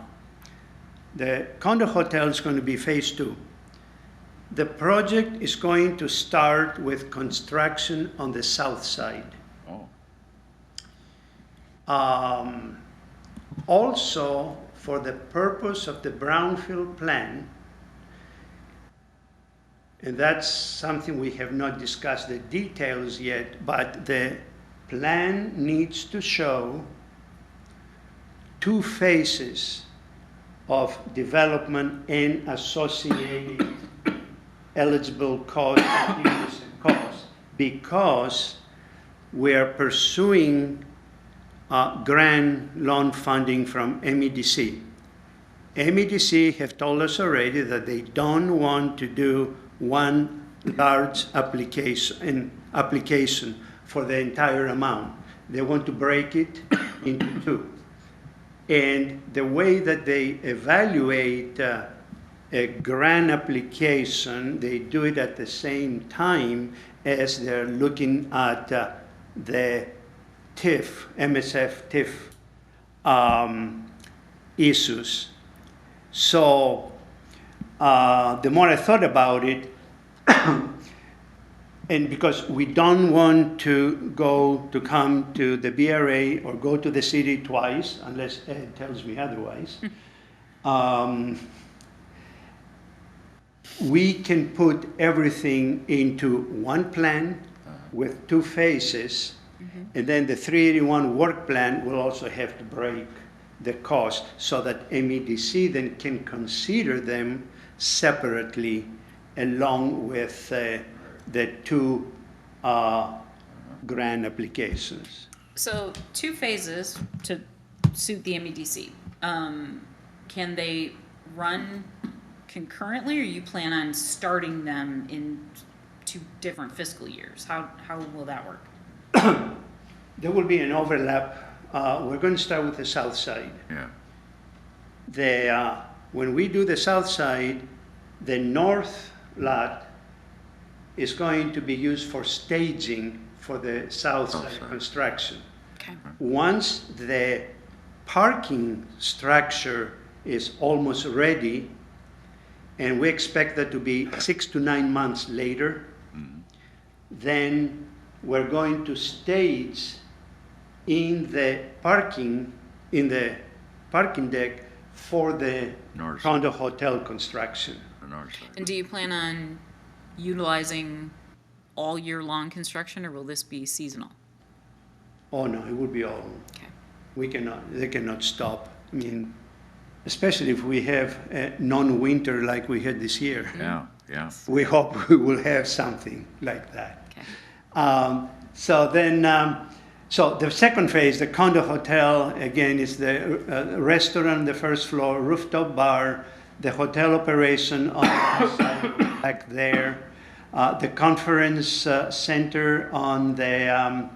The condo hotel is going to be phase 2. The project is going to start with construction on the south side. Oh, Also, for the purpose of the Brownfield plan, and that's something we have not discussed the details yet, but the plan needs to show 2 phases of development and associated eligible costs because we are pursuing grant loan funding from MEDC. MEDC have told us already that they don't want to do one large application for the entire amount. They want to break it into 2. And the way that they evaluate a grant application, they do it at the same time as they're looking at the TIF, MSF TIF issues. So the more I thought about it, and because we don't want to come to the BRA or go to the city twice, unless Ed tells me otherwise, we can put everything into one plan with 2 phases, and then the 381 work plan will also have to break the cost so that MEDC then can consider them separately along with the 2 grant applications. So 2 phases to suit the MEDC. Can they run concurrently, or you plan on starting them in 2 different fiscal years? How will that work? There will be an overlap. We're going to start with the south side. yeah. When we do the south side, the north lot is going to be used for staging for the south side side. construction. Okay. Once the parking structure is almost ready, and we expect that to be 6 to 9 months later, then we're going to stage in the parking deck for the North side. condo hotel construction. The north side. And do you plan on utilizing all year long construction, or will this be seasonal? Oh no, it will be all. Okay. They cannot stop. I mean, especially if we have a non-winter like we had this year. Yeah, yeah. We hope we will have something like that. Okay. So the second phase, the condo hotel, again, is the restaurant on the first floor, rooftop bar, the hotel operation on the side back there, the conference center on the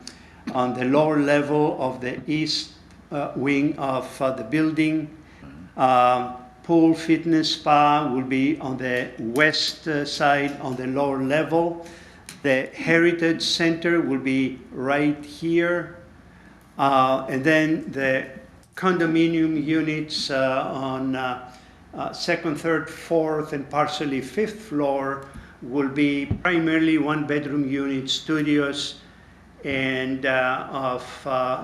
lower level of the east wing of the building. Pool, fitness, spa will be on the west side on the lower level. The Heritage Center will be right here. And then the condominium units on second, third, fourth, and partially fifth floor will be primarily 1-bedroom unit studios and of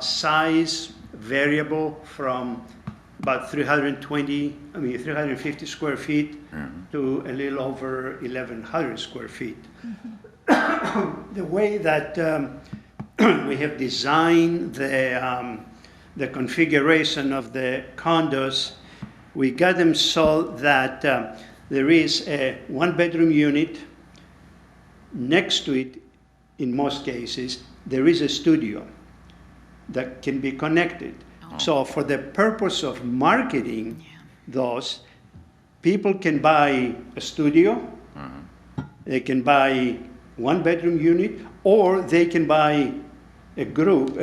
size variable from about 350 square feet to a little over 1,100 square feet. The way that we have designed the configuration of the condos, we got them so that there is a 1-bedroom unit. Next to it, in most cases, there is a studio that can be connected. So for the purpose of marketing those, people can buy a studio, they can buy one-bedroom unit, or they can buy a group,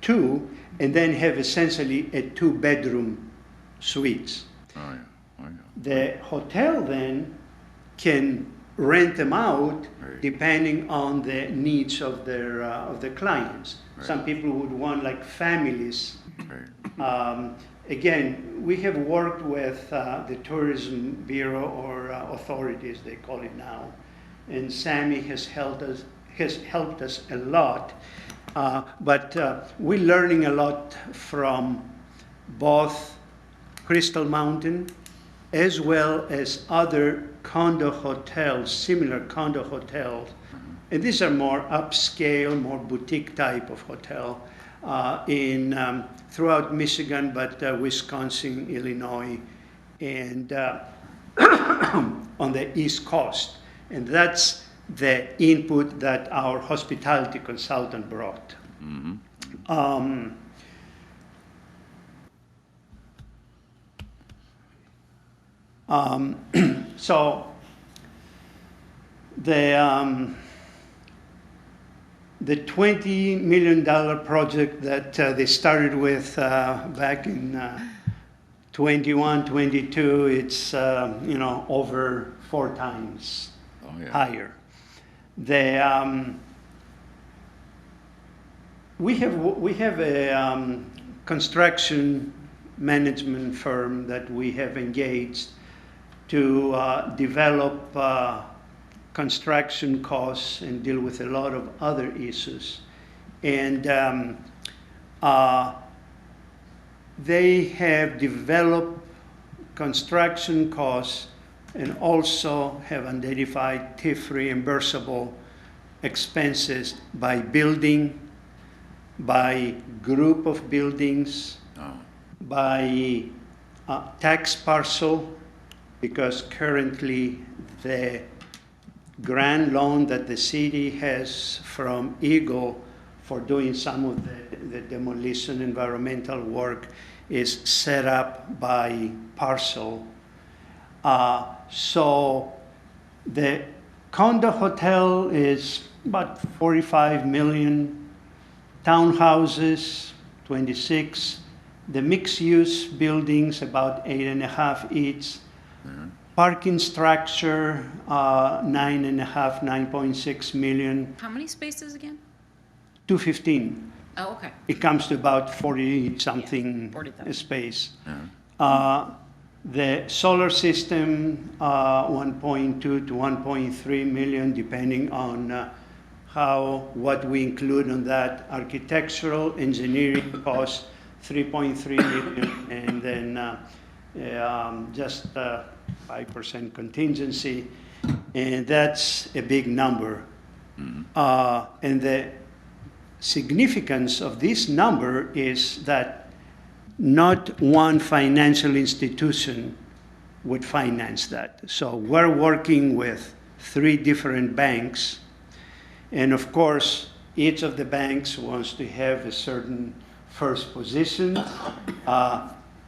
two, and then have essentially a two-bedroom suites. Oh, yeah, oh, yeah. The hotel then can rent them out Right. depending on the needs of the clients. Right. Some people would want like families. Right. Again, we have worked with the Tourism Bureau or authorities, they call it now, and Sammy has helped us a lot. But we're learning a lot from both Crystal Mountain as well as other condo hotels, similar condo hotels. And these are more upscale, more boutique type of hotel throughout Michigan, but Wisconsin, Illinois, and on the East Coast. And that's the input that our hospitality consultant brought. So the $20 million project that they started with back in 21, 22, it's over 4 times Oh, yeah. higher. We have a construction management firm that we have engaged to develop construction costs and deal with a lot of other issues. And they have developed construction costs and also have identified TIF reimbursable expenses by building, by group of buildings, Oh, by tax parcel, because currently the grant loan that the city has from Eagle for doing some of the demolition environmental work is set up by parcel. So the condo hotel is about 45 million, townhouses 26, the mixed-use buildings about 8.5 each, parking structure 9.5, 9.6 million, How many spaces again? 215. Oh, okay. It comes to about 40-something 40,000. space. yeah. The solar system, 1.2 to 1.3 million, depending on what we include on that. Architectural, engineering costs, 3.3 million, and then just 5% contingency, and that's a big number. And the significance of this number is that not one financial institution would finance that. So we're working with 3 different banks, and of course, each of the banks wants to have a certain first position.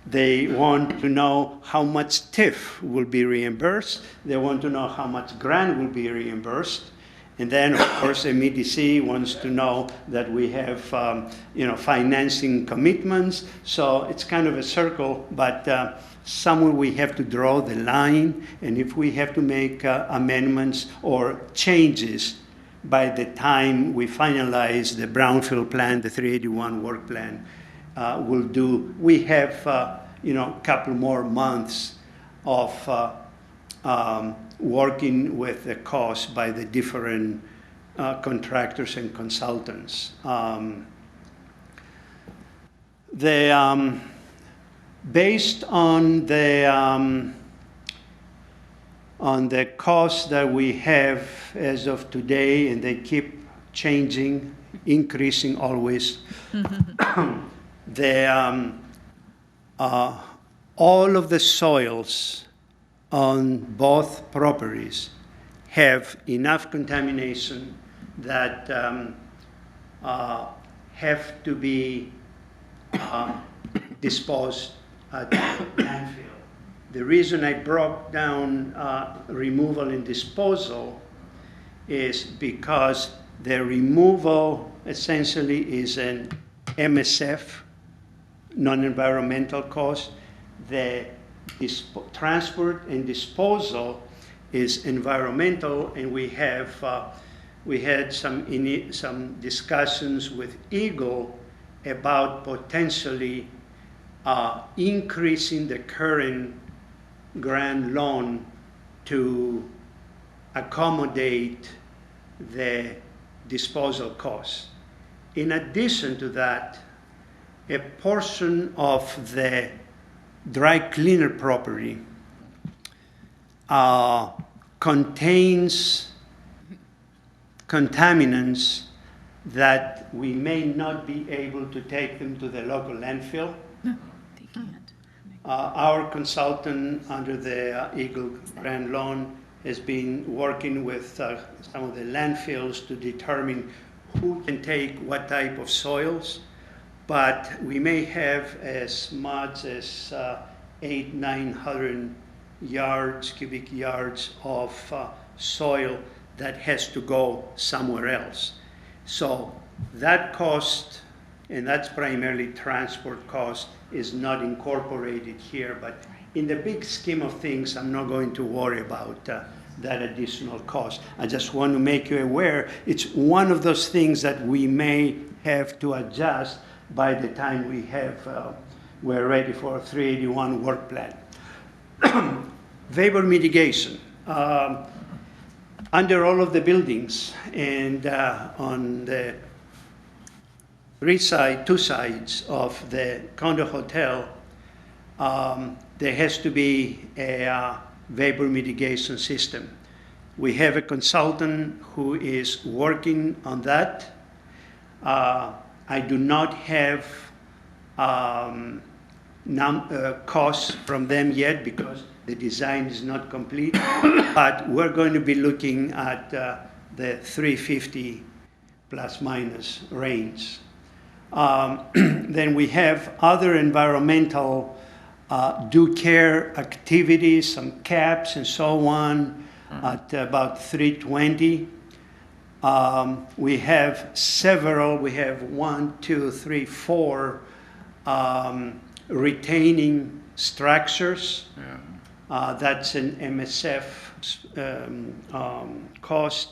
They want to know how much TIF will be reimbursed. They want to know how much grant will be reimbursed. And then, of course, MEDC wants to know that we have, financing commitments. So it's kind of a circle, but somewhere we have to draw the line. And if we have to make amendments or changes by the time we finalize the Brownfield plan, the 381 work plan, we have, a couple more months of working with the cost by the different contractors and consultants. Based on the costs that we have as of today, and they keep changing, increasing always, all of the soils on both properties have enough contamination that have to be disposed at landfill. The reason I broke down removal and disposal is because the removal essentially is an MSF, non-environmental cost. The transport and disposal is environmental, and we had some discussions with Eagle about potentially increasing the current grant loan to accommodate the disposal costs. In addition to that, a portion of the dry cleaner property contains contaminants that we may not be able to take them to the local landfill. They can't. Our consultant under the Eagle Grant Loan has been working with some of the landfills to determine who can take what type of soils, but we may have as much as 800-900 cubic yards of soil that has to go somewhere else. So that cost, and that's primarily transport cost, is not incorporated here, but in the big scheme of things, I'm not going to worry about that additional cost. I just want to make you aware, it's one of those things that we may have to adjust by the time we're ready for a 381 work plan. Vapor mitigation. Under all of the buildings and on the two sides of the condo hotel, there has to be a vapor mitigation system. We have a consultant who is working on that. I do not have costs from them yet because the design is not complete, but we're going to be looking at the 350 plus minus range. Then we have other environmental do care activities, some caps and so on at about 320. We have several, we have 1, 2, 3, 4 retaining structures. That's an MSF cost.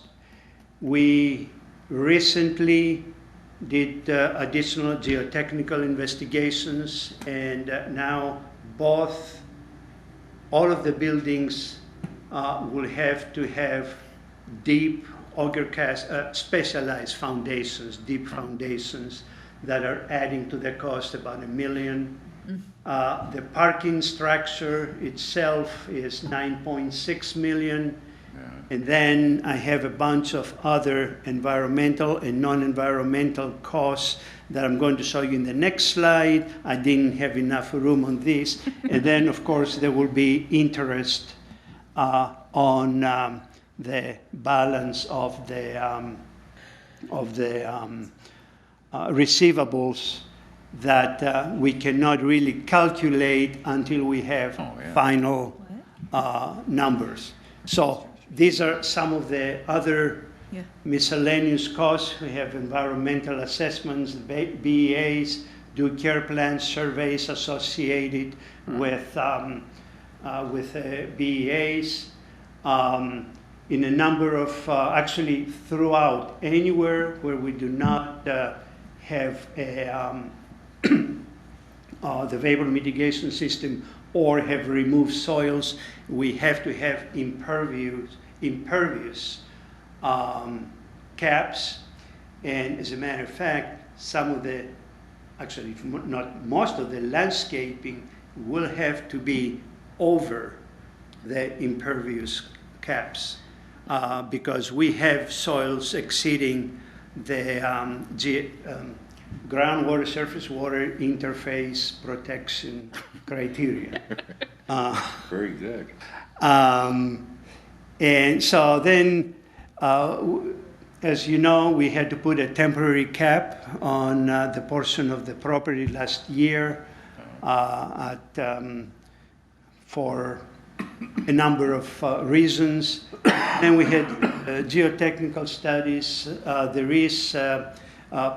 We recently did additional geotechnical investigations, and now all of the buildings will have to have deep specialized foundations, deep foundations that are adding to the cost about $1 million. The parking structure itself is $9.6 million. And then I have a bunch of other environmental and non-environmental costs that I'm going to show you in the next slide. I didn't have enough room on this. And then, of course, there will be interest on the balance of the receivables that we cannot really calculate until we have final numbers. So these are some of the other miscellaneous costs. We have environmental assessments, BEAs, do care plans, surveys associated with BEAs. In a number of, actually throughout, anywhere where we do not have the vapor mitigation system or have removed soils, we have to have impervious caps. And as a matter of fact, some of the, actually not most of the landscaping will have to be over the impervious caps because we have soils exceeding the groundwater surface water interface protection criteria. Very good. And so then, as you know, we had to put a temporary cap on the portion of the property last year at for a number of reasons. Then we had geotechnical studies. There is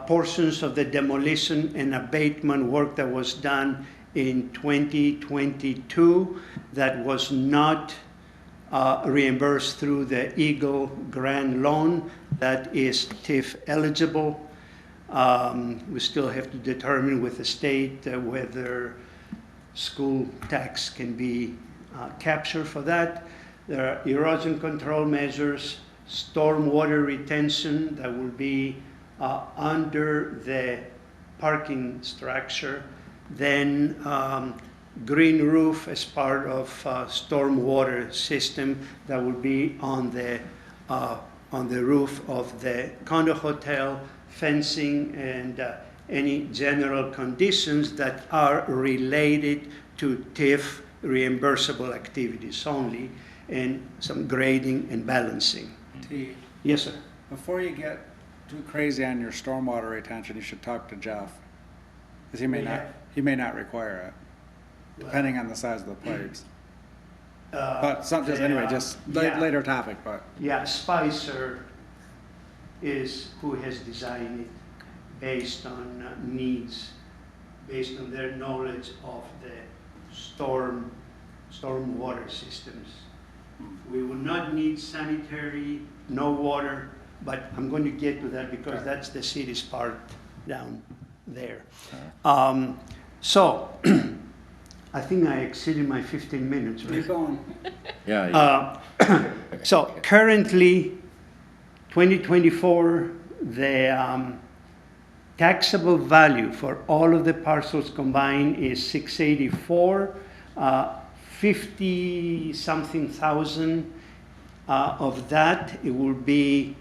portions of the demolition and abatement work that was done in 2022 that was not reimbursed through the Eagle Grant Loan that is TIF eligible. We still have to determine with the state whether school tax can be captured for that. There are erosion control measures, stormwater retention that will be under the parking structure, then green roof as part of stormwater system that will be on the roof of the condo hotel, fencing, and any general conditions that are related to TIF reimbursable activities only, and some grading and balancing. T, Yes, sir. before you get too crazy on your stormwater retention, you should talk to Jeff. Because he may not require it, depending on the size of the pipes. But later topic, but. Yeah, Spicer is who has designed it based on needs, based on their knowledge of the stormwater systems. We will not need sanitary, no water, but I'm going to get to that because that's the city's part down there. So, I think I exceeded my 15 minutes, right? Keep going. Yeah, So currently, 2024, the taxable value for all of the parcels combined is 684, 50-something thousand. Of that, it will be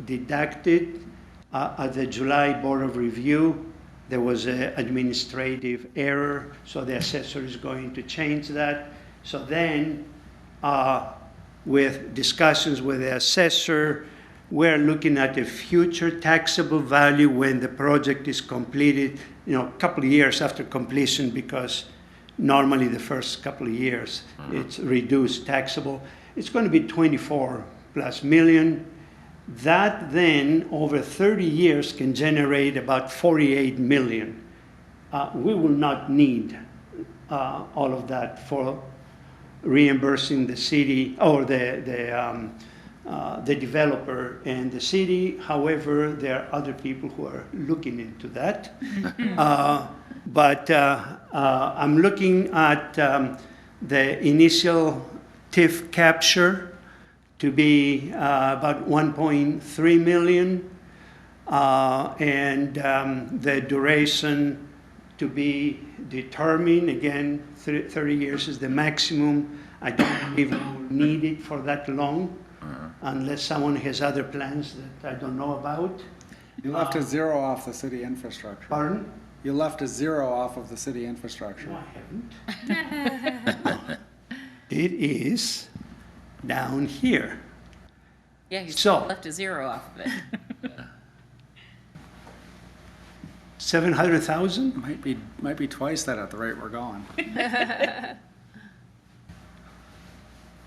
deducted at the July Board of Review. There was an administrative error, so the assessor is going to change that. So then, with discussions with the assessor, we're looking at a future taxable value when the project is completed, a couple of years after completion, because normally the first couple of years it's reduced taxable. It's going to be 24+ million. That then, over 30 years, can generate about 48 million. We will not need all of that for reimbursing the city or the developer and the city. However, there are other people who are looking into that. But I'm looking at the initial TIF capture to be about 1.3 million, and the duration to be determined. Again, 30 years is the maximum. I don't believe we will need it for that long, unless someone has other plans that I don't know about. You left a zero off the city infrastructure. Pardon? You left a zero off of the city infrastructure. No, I haven't. It is down here. Yeah, you So- left a zero off of it. 700,000? Might be twice that at the rate we're going.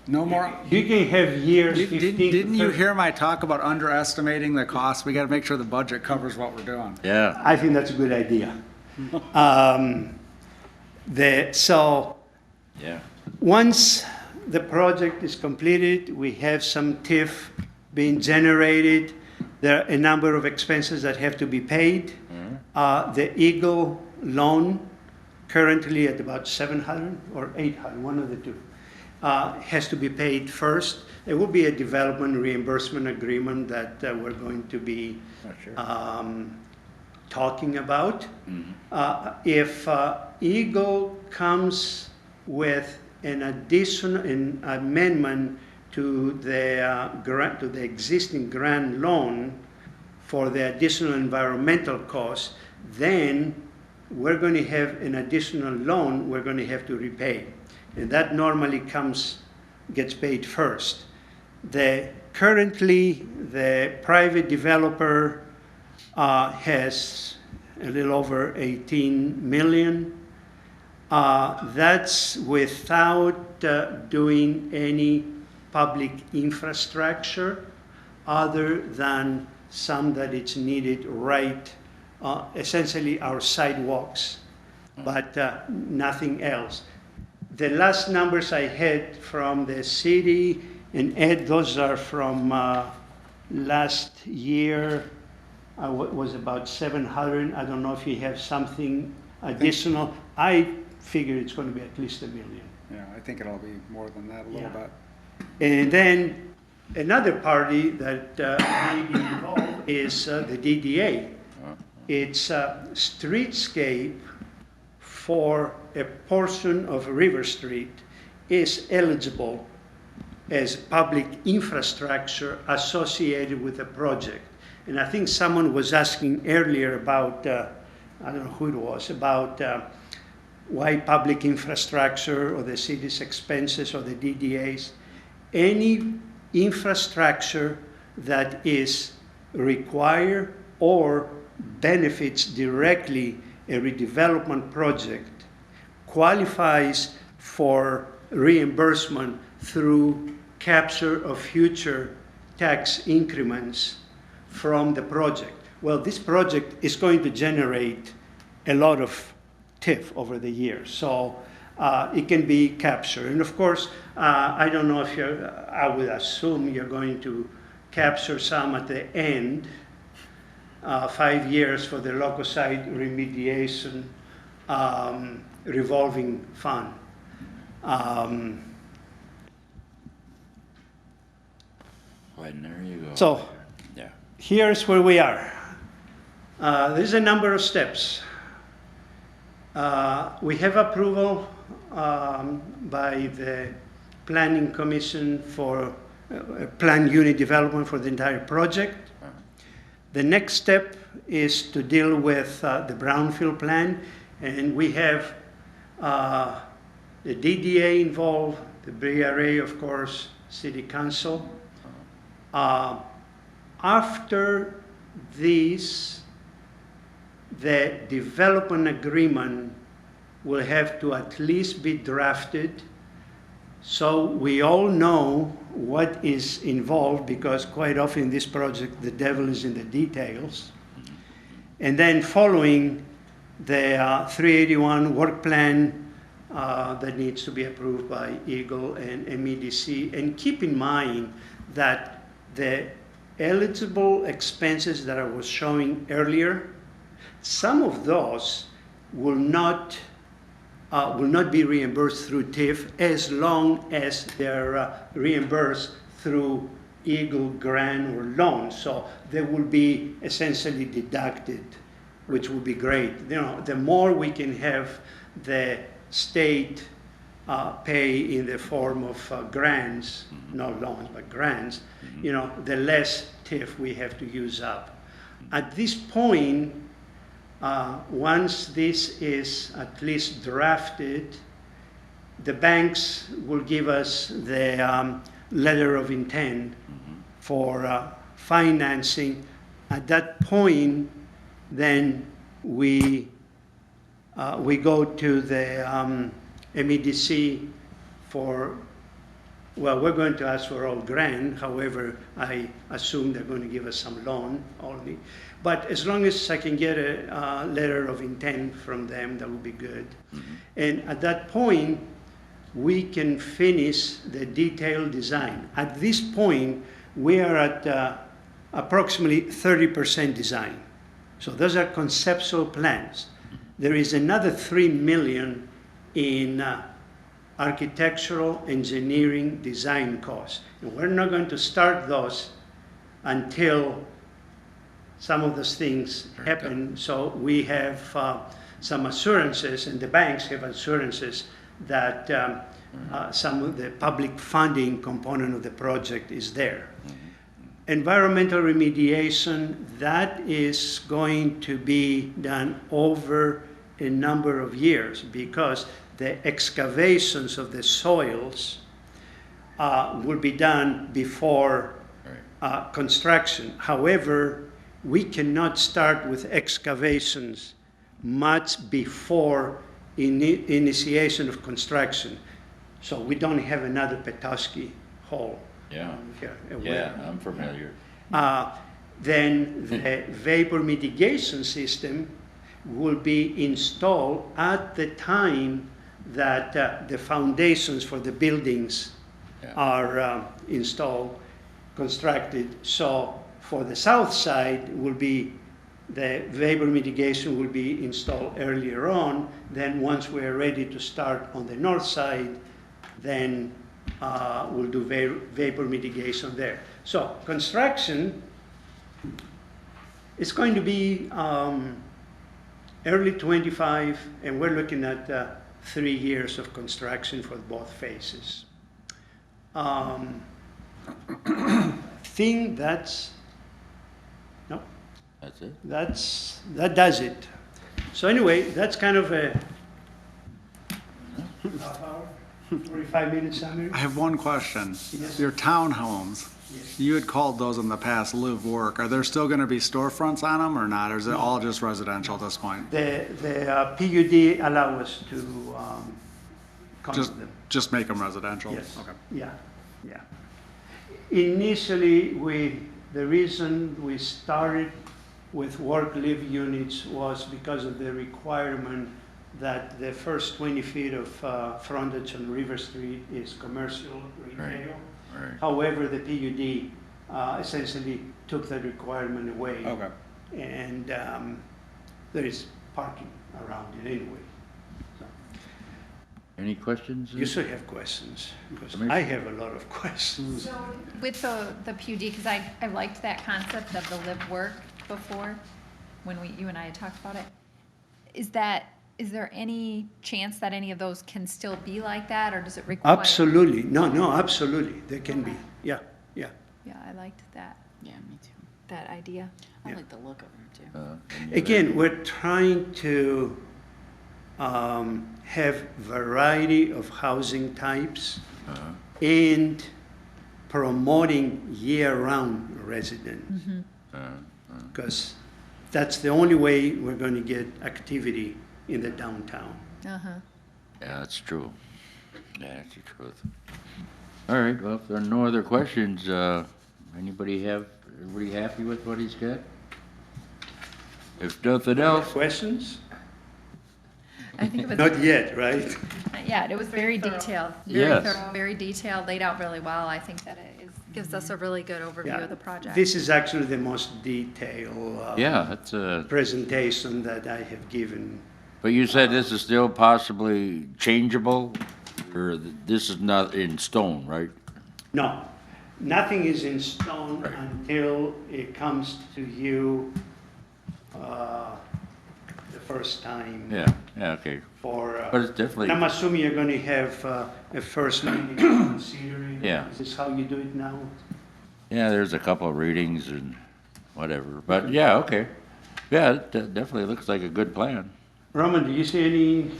No more. You can have years 15 to Didn't you 30. hear my talk about underestimating the cost? We gotta make sure the budget covers what we're doing. yeah. I think that's a good idea. So Yeah. once the project is completed, we have some TIF being generated. There are a number of expenses that have to be paid. The Eagle loan, currently at about 700 or 800, one of the two, has to be paid first. There will be a development reimbursement agreement that we're going to be talking about. If Eagle comes with an amendment to the existing grant loan for the additional environmental costs, then we're going to have an additional loan we're going to have to repay. And that normally gets paid first. Currently, the private developer has a little over 18 million. That's without doing any public infrastructure other than some that it's needed right, essentially our sidewalks, but nothing else. The last numbers I had from the city, and Ed, those are from last year, was about 700. I don't know if you have something additional. I figure it's going to be at least $1 million. Yeah, I think it'll be more than that, a little Yeah. bit. And then another party that may be involved is the DDA. It's a streetscape for a portion of River Street is eligible as public infrastructure associated with the project. And I think someone was asking earlier about, I don't know who it was, about why public infrastructure or the city's expenses or the DDA's. Any infrastructure that is required or benefits directly a redevelopment project qualifies for reimbursement through capture of future tax increments from the project. Well, this project is going to generate a lot of TIF over the years, so it can be captured. And of course, I don't know if I would assume you're going to capture some at the end, 5 years for the local site remediation revolving fund. Well, there you go. So Yeah. here's where we are. There's a number of steps. We have approval by the Planning Commission for planned unit development for the entire project. The next step is to deal with the Brownfield plan, and we have the DDA involved, the BRA, of course, City Council. After this, the development agreement will have to at least be drafted so we all know what is involved, because quite often in this project the devil is in the details. And then following the 381 work plan that needs to be approved by Eagle and MEDC. And keep in mind that the eligible expenses that I was showing earlier, some of those will not be reimbursed through TIF as long as they're reimbursed through Eagle grant or loan. So they will be essentially deducted, which will be great. You know, the more we can have the state pay in the form of grants, not loans, but grants, you know, the less TIF we have to use up. At this point, once this is at least drafted, the banks will give us the letter of intent for financing. At that point, then we go to the MEDC for, well, we're going to ask for all grant. However, I assume they're going to give us some loan only. But as long as I can get a letter of intent from them, that would be good. And at that point, we can finish the detailed design. At this point, we are at approximately 30% design. So those are conceptual plans. There is another $3 million in architectural, engineering, design costs. And we're not going to start those until some of those things happen. So we have some assurances, and the banks have assurances that some of the public funding component of the project is there. Environmental remediation, that is going to be done over a number of years, because the excavations of the soils will be done before construction. However, we cannot start with excavations much before initiation of construction. So we don't have another Petoskey Hall Yeah, here. yeah, I'm familiar. Then the vapor mitigation system will be installed at the time that the foundations for the buildings Yeah. are installed, constructed. So for the south side will be, the vapor mitigation will be installed earlier on. Then once we're ready to start on the north side, then we'll do vapor mitigation there. So construction is going to be early 25, and we're looking at 3 years of construction for both phases. Think that's, no, That's it? that does it. So anyway, that's kind of a half hour, 45-minute summary. I have one question. Yes. Your townhomes, Yes. you had called those in the past live work. Are there still gonna be storefronts on them or not? Or is it all just residential at this point? The PUD allow us to Just, convert them. just make them residential? Yes. Okay. Yeah, yeah. Initially, the reason we started with work-live units was because of the requirement that the first 20 feet of frontage on River Street is commercial retail. Right. However, the PUD essentially took that requirement away. Okay. And there is parking around it anyway. So, Any questions? you should have questions, because Commissioner? I have a lot of questions. So with the PUD, because I liked that concept of the live work before, when you and I had talked about it. Is there any chance that any of those can still be like that, or does it require? Absolutely, no, absolutely, there can be, yeah, yeah. Yeah, I liked that, Yeah, me too. that idea. I Yeah. like the look of them too. Any other- Again, we're trying to have variety of housing types and promoting year-round resident. Because that's the only way we're going to get activity in the downtown. Uh-huh. Yeah, that's true. Yeah, that's the truth. All right, well, if there are no other questions, everybody happy with what he's got? If nothing else, Questions? I think it was, Not yet, right? yeah, it was very Very thorough. detailed, Yes. very detailed, laid out really well. I think that gives us a really good overview Yeah. of the project. This is actually the most detailed yeah, that's presentation that I have given. but you said this is still possibly changeable, or this is not in stone, right? No, nothing is in stone Right. until it comes to you the first time. Yeah, okay. For, But it's definitely, and I'm assuming you're going to have a first meeting considering. Yeah. Is this how you do it now? yeah, there's a couple of readings and whatever, but yeah, okay. Yeah, it definitely looks like a good plan. Roman, do you see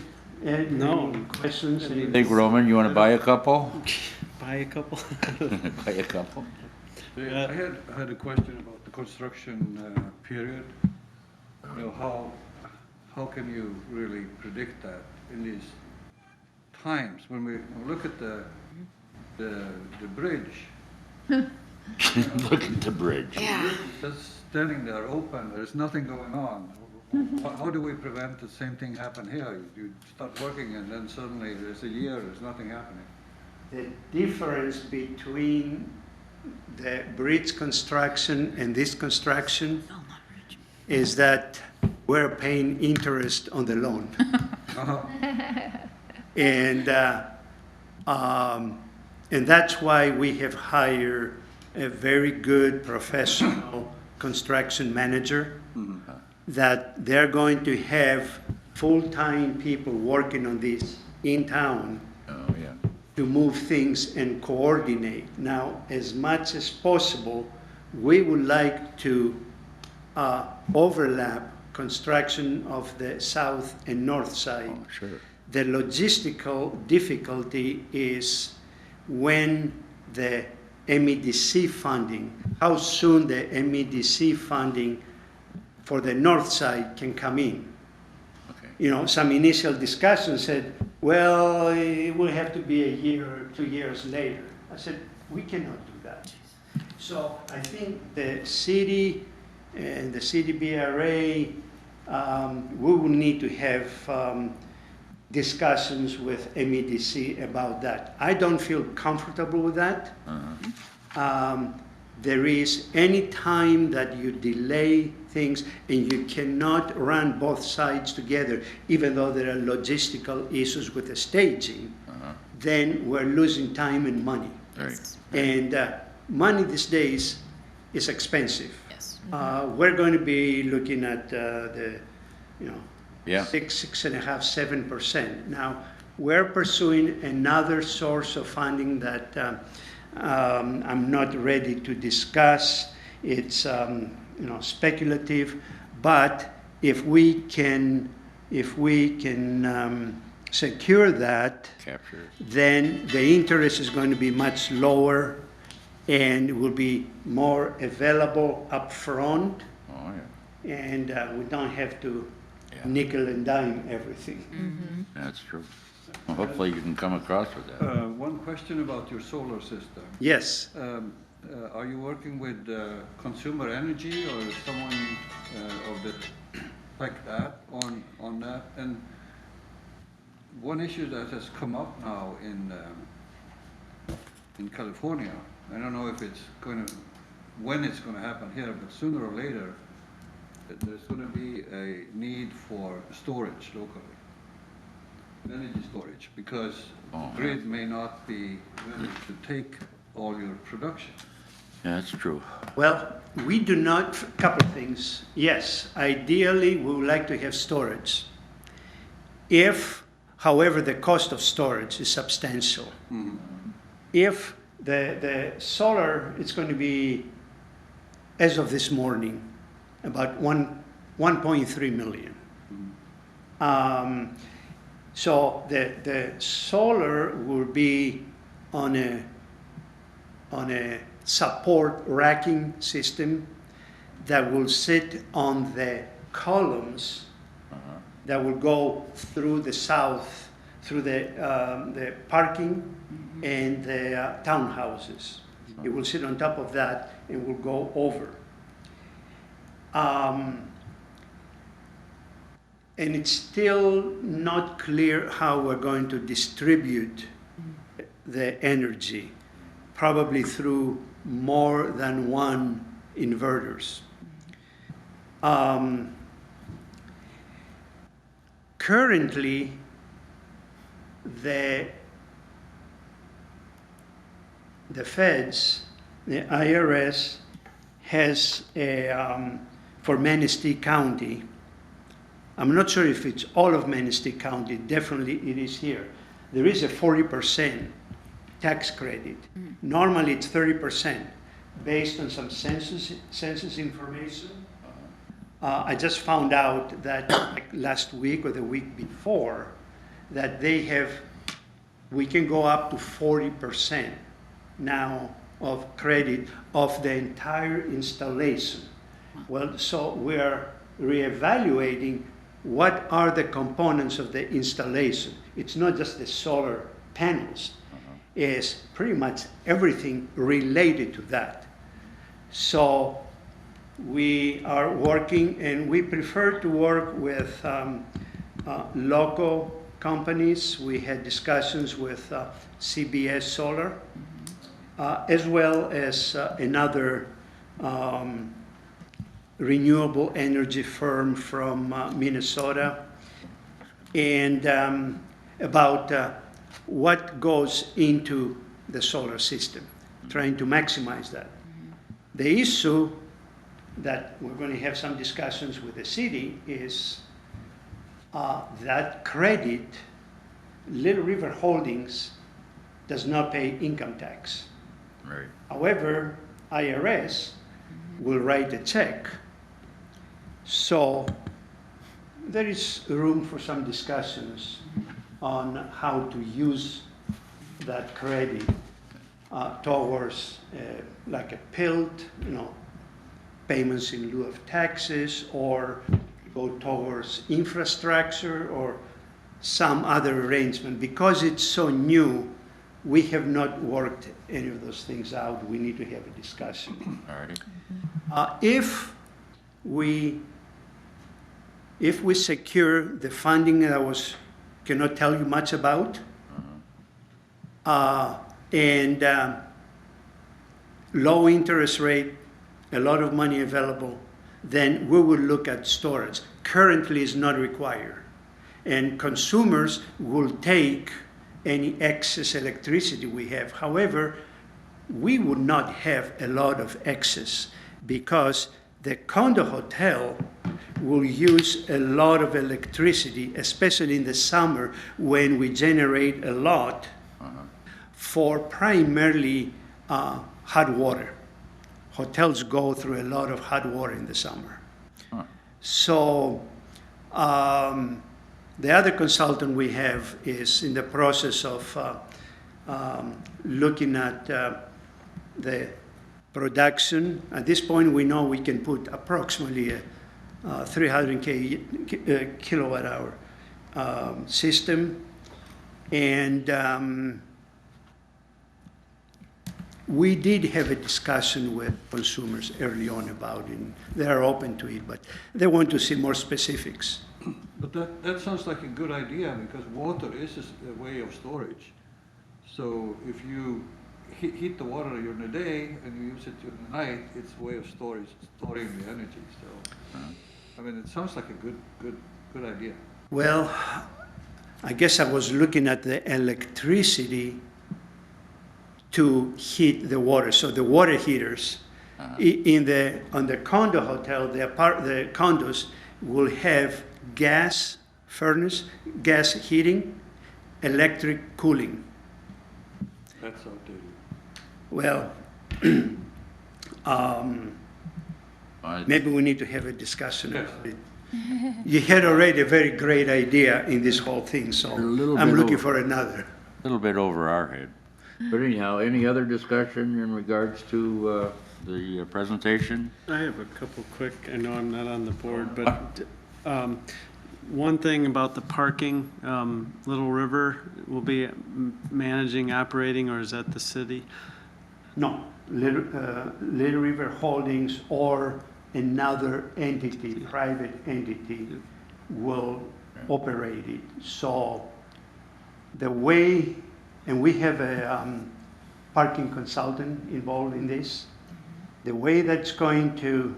any No. questions? Any- Think, Roman, you wanna buy a couple? Buy a couple? Buy a couple? I had a question about the construction period. You know, how can you really predict that in these times? When we look at the bridge, Look at the bridge. Yeah. just standing there open, there's nothing going on. How do we prevent the same thing happen here? You start working and then suddenly there's a year, there's nothing happening. The difference between the bridge construction and this construction No, not rich. is that we're paying interest on the loan. And that's why we have hired a very good professional construction manager, that they're going to have full-time people working on this in town Oh, yeah. to move things and coordinate. Now, as much as possible, we would like to overlap construction of the south and north side. Oh, sure. The logistical difficulty is when the MEDC funding, how soon the MEDC funding for the north side can come in. Okay. some initial discussions said, well, it will have to be a year or 2 years later. I said, we cannot do that. So I think the city and the CDBRA, we will need to have discussions with MEDC about that. I don't feel comfortable with that. There is any time that you delay things and you cannot run both sides together, even though there are logistical issues with the staging, then we're losing time and money. Right. And money these days is expensive. Yes. We're going to be looking at the, Yeah. 6.5%, 7%. Now, we're pursuing another source of funding that I'm not ready to discuss. It's speculative, but if we can secure that, Capture it. then the interest is going to be much lower and will be more available upfront, Oh, yeah. and we don't have to Yeah. nickel and dime everything. That's true. Well, hopefully you can come across with that. One question about your solar system. Yes. Are you working with Consumer Energy or someone of the like that on that? And one issue that has come up now in California, I don't know if it's when it's going to happen here, but sooner or later, there's going to be a need for storage locally, energy storage, because grid may not be ready to take all your production. Yeah, that's true. Well, we do not, couple of things. Yes, ideally, we would like to have storage. If, however, the cost of storage is substantial. If the solar, it's going to be, as of this morning, about 1.3 million. So the solar will be on a support racking system that will sit on the columns that will go through the south, through the parking and the townhouses. It will sit on top of that and will go over. And it's still not clear how we're going to distribute the energy, probably through more than one inverters. Currently, the feds, the IRS, has a, for Manistee County, I'm not sure if it's all of Manistee County, definitely it is here. There is a 40% tax credit. Normally it's 30% based on some census information. I just found out that like last week or the week before that we can go up to 40% now of credit of the entire installation. Well, so we're reevaluating what are the components of the installation. It's not just the solar panels. It's pretty much everything related to that. So we are working, and we prefer to work with local companies. We had discussions with CBS Solar, as well as another renewable energy firm from Minnesota, and about what goes into the solar system, trying to maximize that. The issue that we're going to have some discussions with the city is that credit, Little River Holdings does not pay income tax. Right. However, IRS will write a check. So there is room for some discussions on how to use that credit towards like a PILT, payments in lieu of taxes, or go towards infrastructure or some other arrangement. Because it's so new, we have not worked any of those things out. We need to have a discussion. All righty. If we secure the funding that I cannot tell you much about, and low interest rate, a lot of money available, then we will look at storage. Currently is not required. And consumers will take any excess electricity we have. However, we would not have a lot of excess because the condo hotel will use a lot of electricity, especially in the summer when we generate a lot for primarily hot water. Hotels go through a lot of hot water in the summer. So the other consultant we have is in the process of looking at the production. At this point, we know we can put approximately a 300 kilowatt hour system. And we did have a discussion with consumers early on about it. They are open to it, but they want to see more specifics. But that sounds like a good idea, because water is a way of storage. So if you heat the water during the day and you use it during the night, it's a way of storing the energy. So, I mean, it sounds like a good idea. Well, I guess I was looking at the electricity to heat the water. So the water heaters on the condo hotel, the condos will have gas furnace, gas heating, electric cooling. That's outdated. Well, maybe we need to have a discussion about it. You had already a very great idea in this whole thing, so I'm looking for another. A little bit over our head. But anyhow, any other discussion in regards to the presentation? I have a couple quick, I know I'm not on the board, but one thing about the parking, Little River will be managing, operating, or is that the city? No, Little River Holdings or another entity, private entity, will operate it. So the way, and we have a parking consultant involved in this, the way that's going to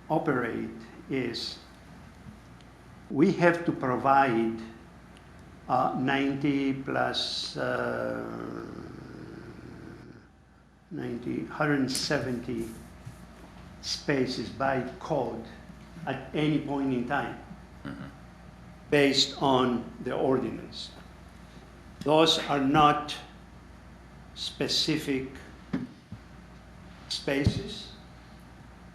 operate is we have to provide 90 plus 170 spaces by code at any point in time, based on the ordinance. Those are not specific spaces.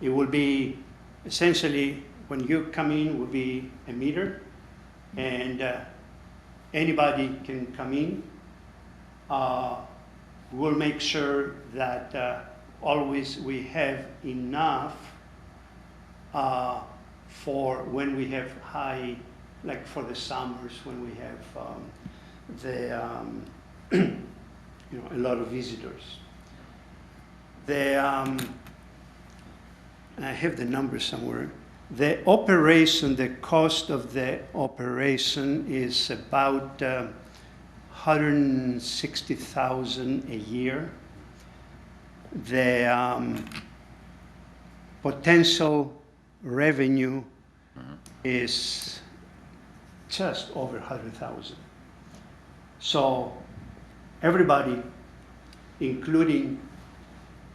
It will be essentially, when you come in, will be a meter, and anybody can come in. We'll make sure that always we have enough for when we have high, like for the summers, when we have a lot of visitors. I have the numbers somewhere. The operation, the cost of the operation is about $160,000 a year. The potential revenue is just over 100,000. So everybody, including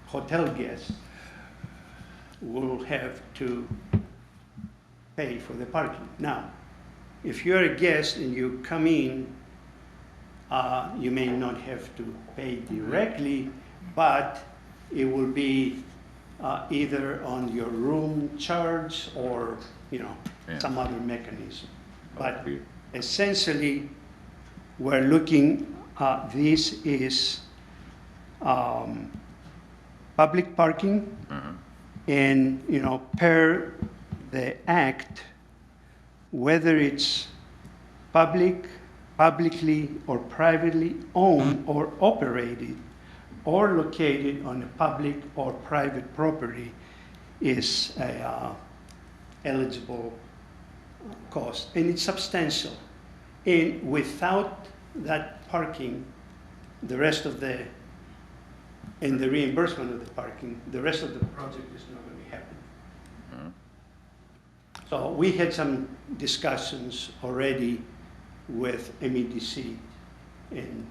hotel guests, will have to pay for the parking. Now, if you're a guest and you come in, you may not have to pay directly, but it will be either on your room charge or, some other mechanism. But essentially, we're looking, this is public parking, and, per the act, whether it's publicly or privately owned or operated, or located on a public or private property, is a eligible cost, and it's substantial. And without that parking, the rest of the, and the reimbursement of the parking, the rest of the project is not going to happen. So we had some discussions already with MEDC, and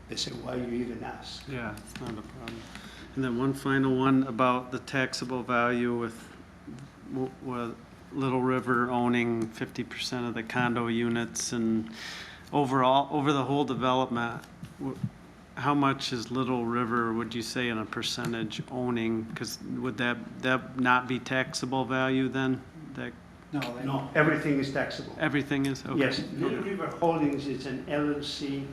they said, why you even ask? Yeah, it's not a problem. And then one final one about the taxable value with Little River owning 50% of the condo units, and overall, over the whole development, how much is Little River, would you say, in a percentage owning? Because would that not be taxable value then? That No, everything is taxable. everything is? Okay. Yes, Little River Holdings is an LLC.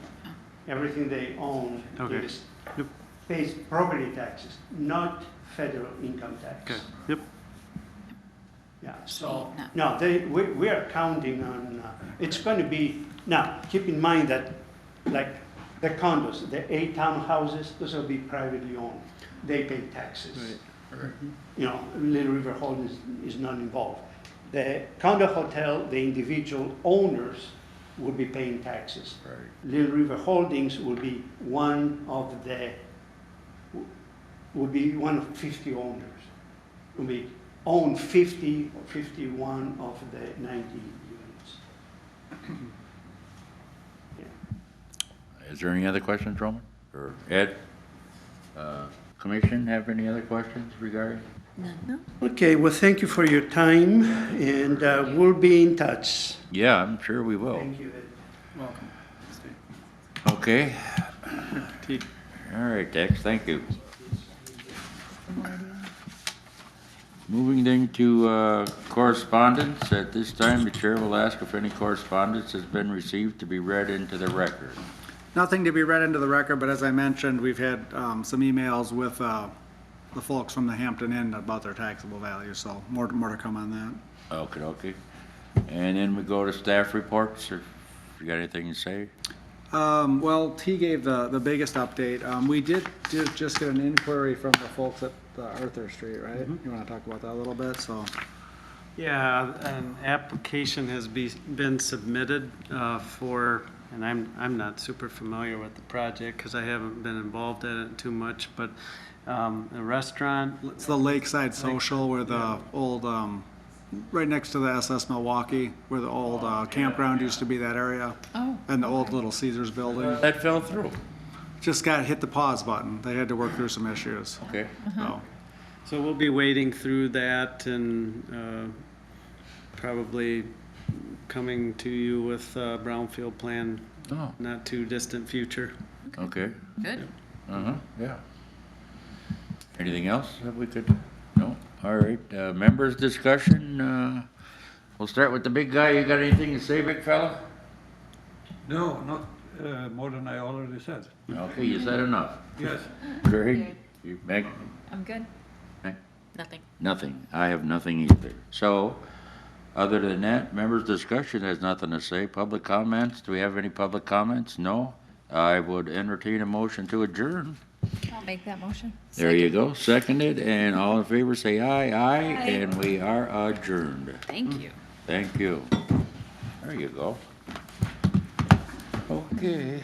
Everything they own Okay. is Yep. pays property taxes, not federal income tax. Okay, yep. Yeah, so, No. no, we are counting on, it's going to be, now, keep in mind that, like, the condos, the 8 townhouses, those will be privately owned. They pay taxes. You know, Little River Holdings is not involved. The condo hotel, the individual owners will be paying taxes. Little River Holdings will be one of 50 owners. Will be own 50 or 51 of the 90 units. Yeah. Is there any other questions, Roman? Or Ed? Commission have any other questions regarding? Okay, well, thank you for your time, and we'll be in touch. Yeah, I'm sure we will. Thank you, Ed. Welcome. Okay. All right, Dex, thank you. Moving then to correspondence. At this time, the chair will ask if any correspondence has been received to be read into the record. Nothing to be read into the record, but as I mentioned, we've had some emails with the folks from the Hampton Inn about their taxable value, so more to come on that. Okay. And then we go to staff reports, if you got anything to say? Well, T gave the biggest update. We did just get an inquiry from the folks at Arthur Street, right? You want to talk about that a little bit, so. Yeah, an application has been submitted for, and I'm not super familiar with the project because I haven't been involved in it too much, but a restaurant. It's the Lakeside Social where the old, right next to the SS Milwaukee, where the old campground used to be, that area. Oh, And the old Little Caesars building. That fell through. Just hit the pause button. They had to work through some issues. Okay. So we'll be wading through that and probably coming to you with a Brownfield plan, Oh, not too distant future. okay. Good. Yeah. Anything else that we could, no? All right, members' discussion, we'll start with the big guy. You got anything to say, big fella? No, not more than I already said. Okay, you said enough. Yes. Great. You, Meg? I'm good. Meg? Nothing. Nothing. I have nothing either. So, other than that, members' discussion has nothing to say. Public comments, do we have any public comments? No? I would entertain a motion to adjourn. I'll make that motion. There you go, seconded, and all in favor say aye, and we are adjourned. Thank you. Thank you. There you go. Okay.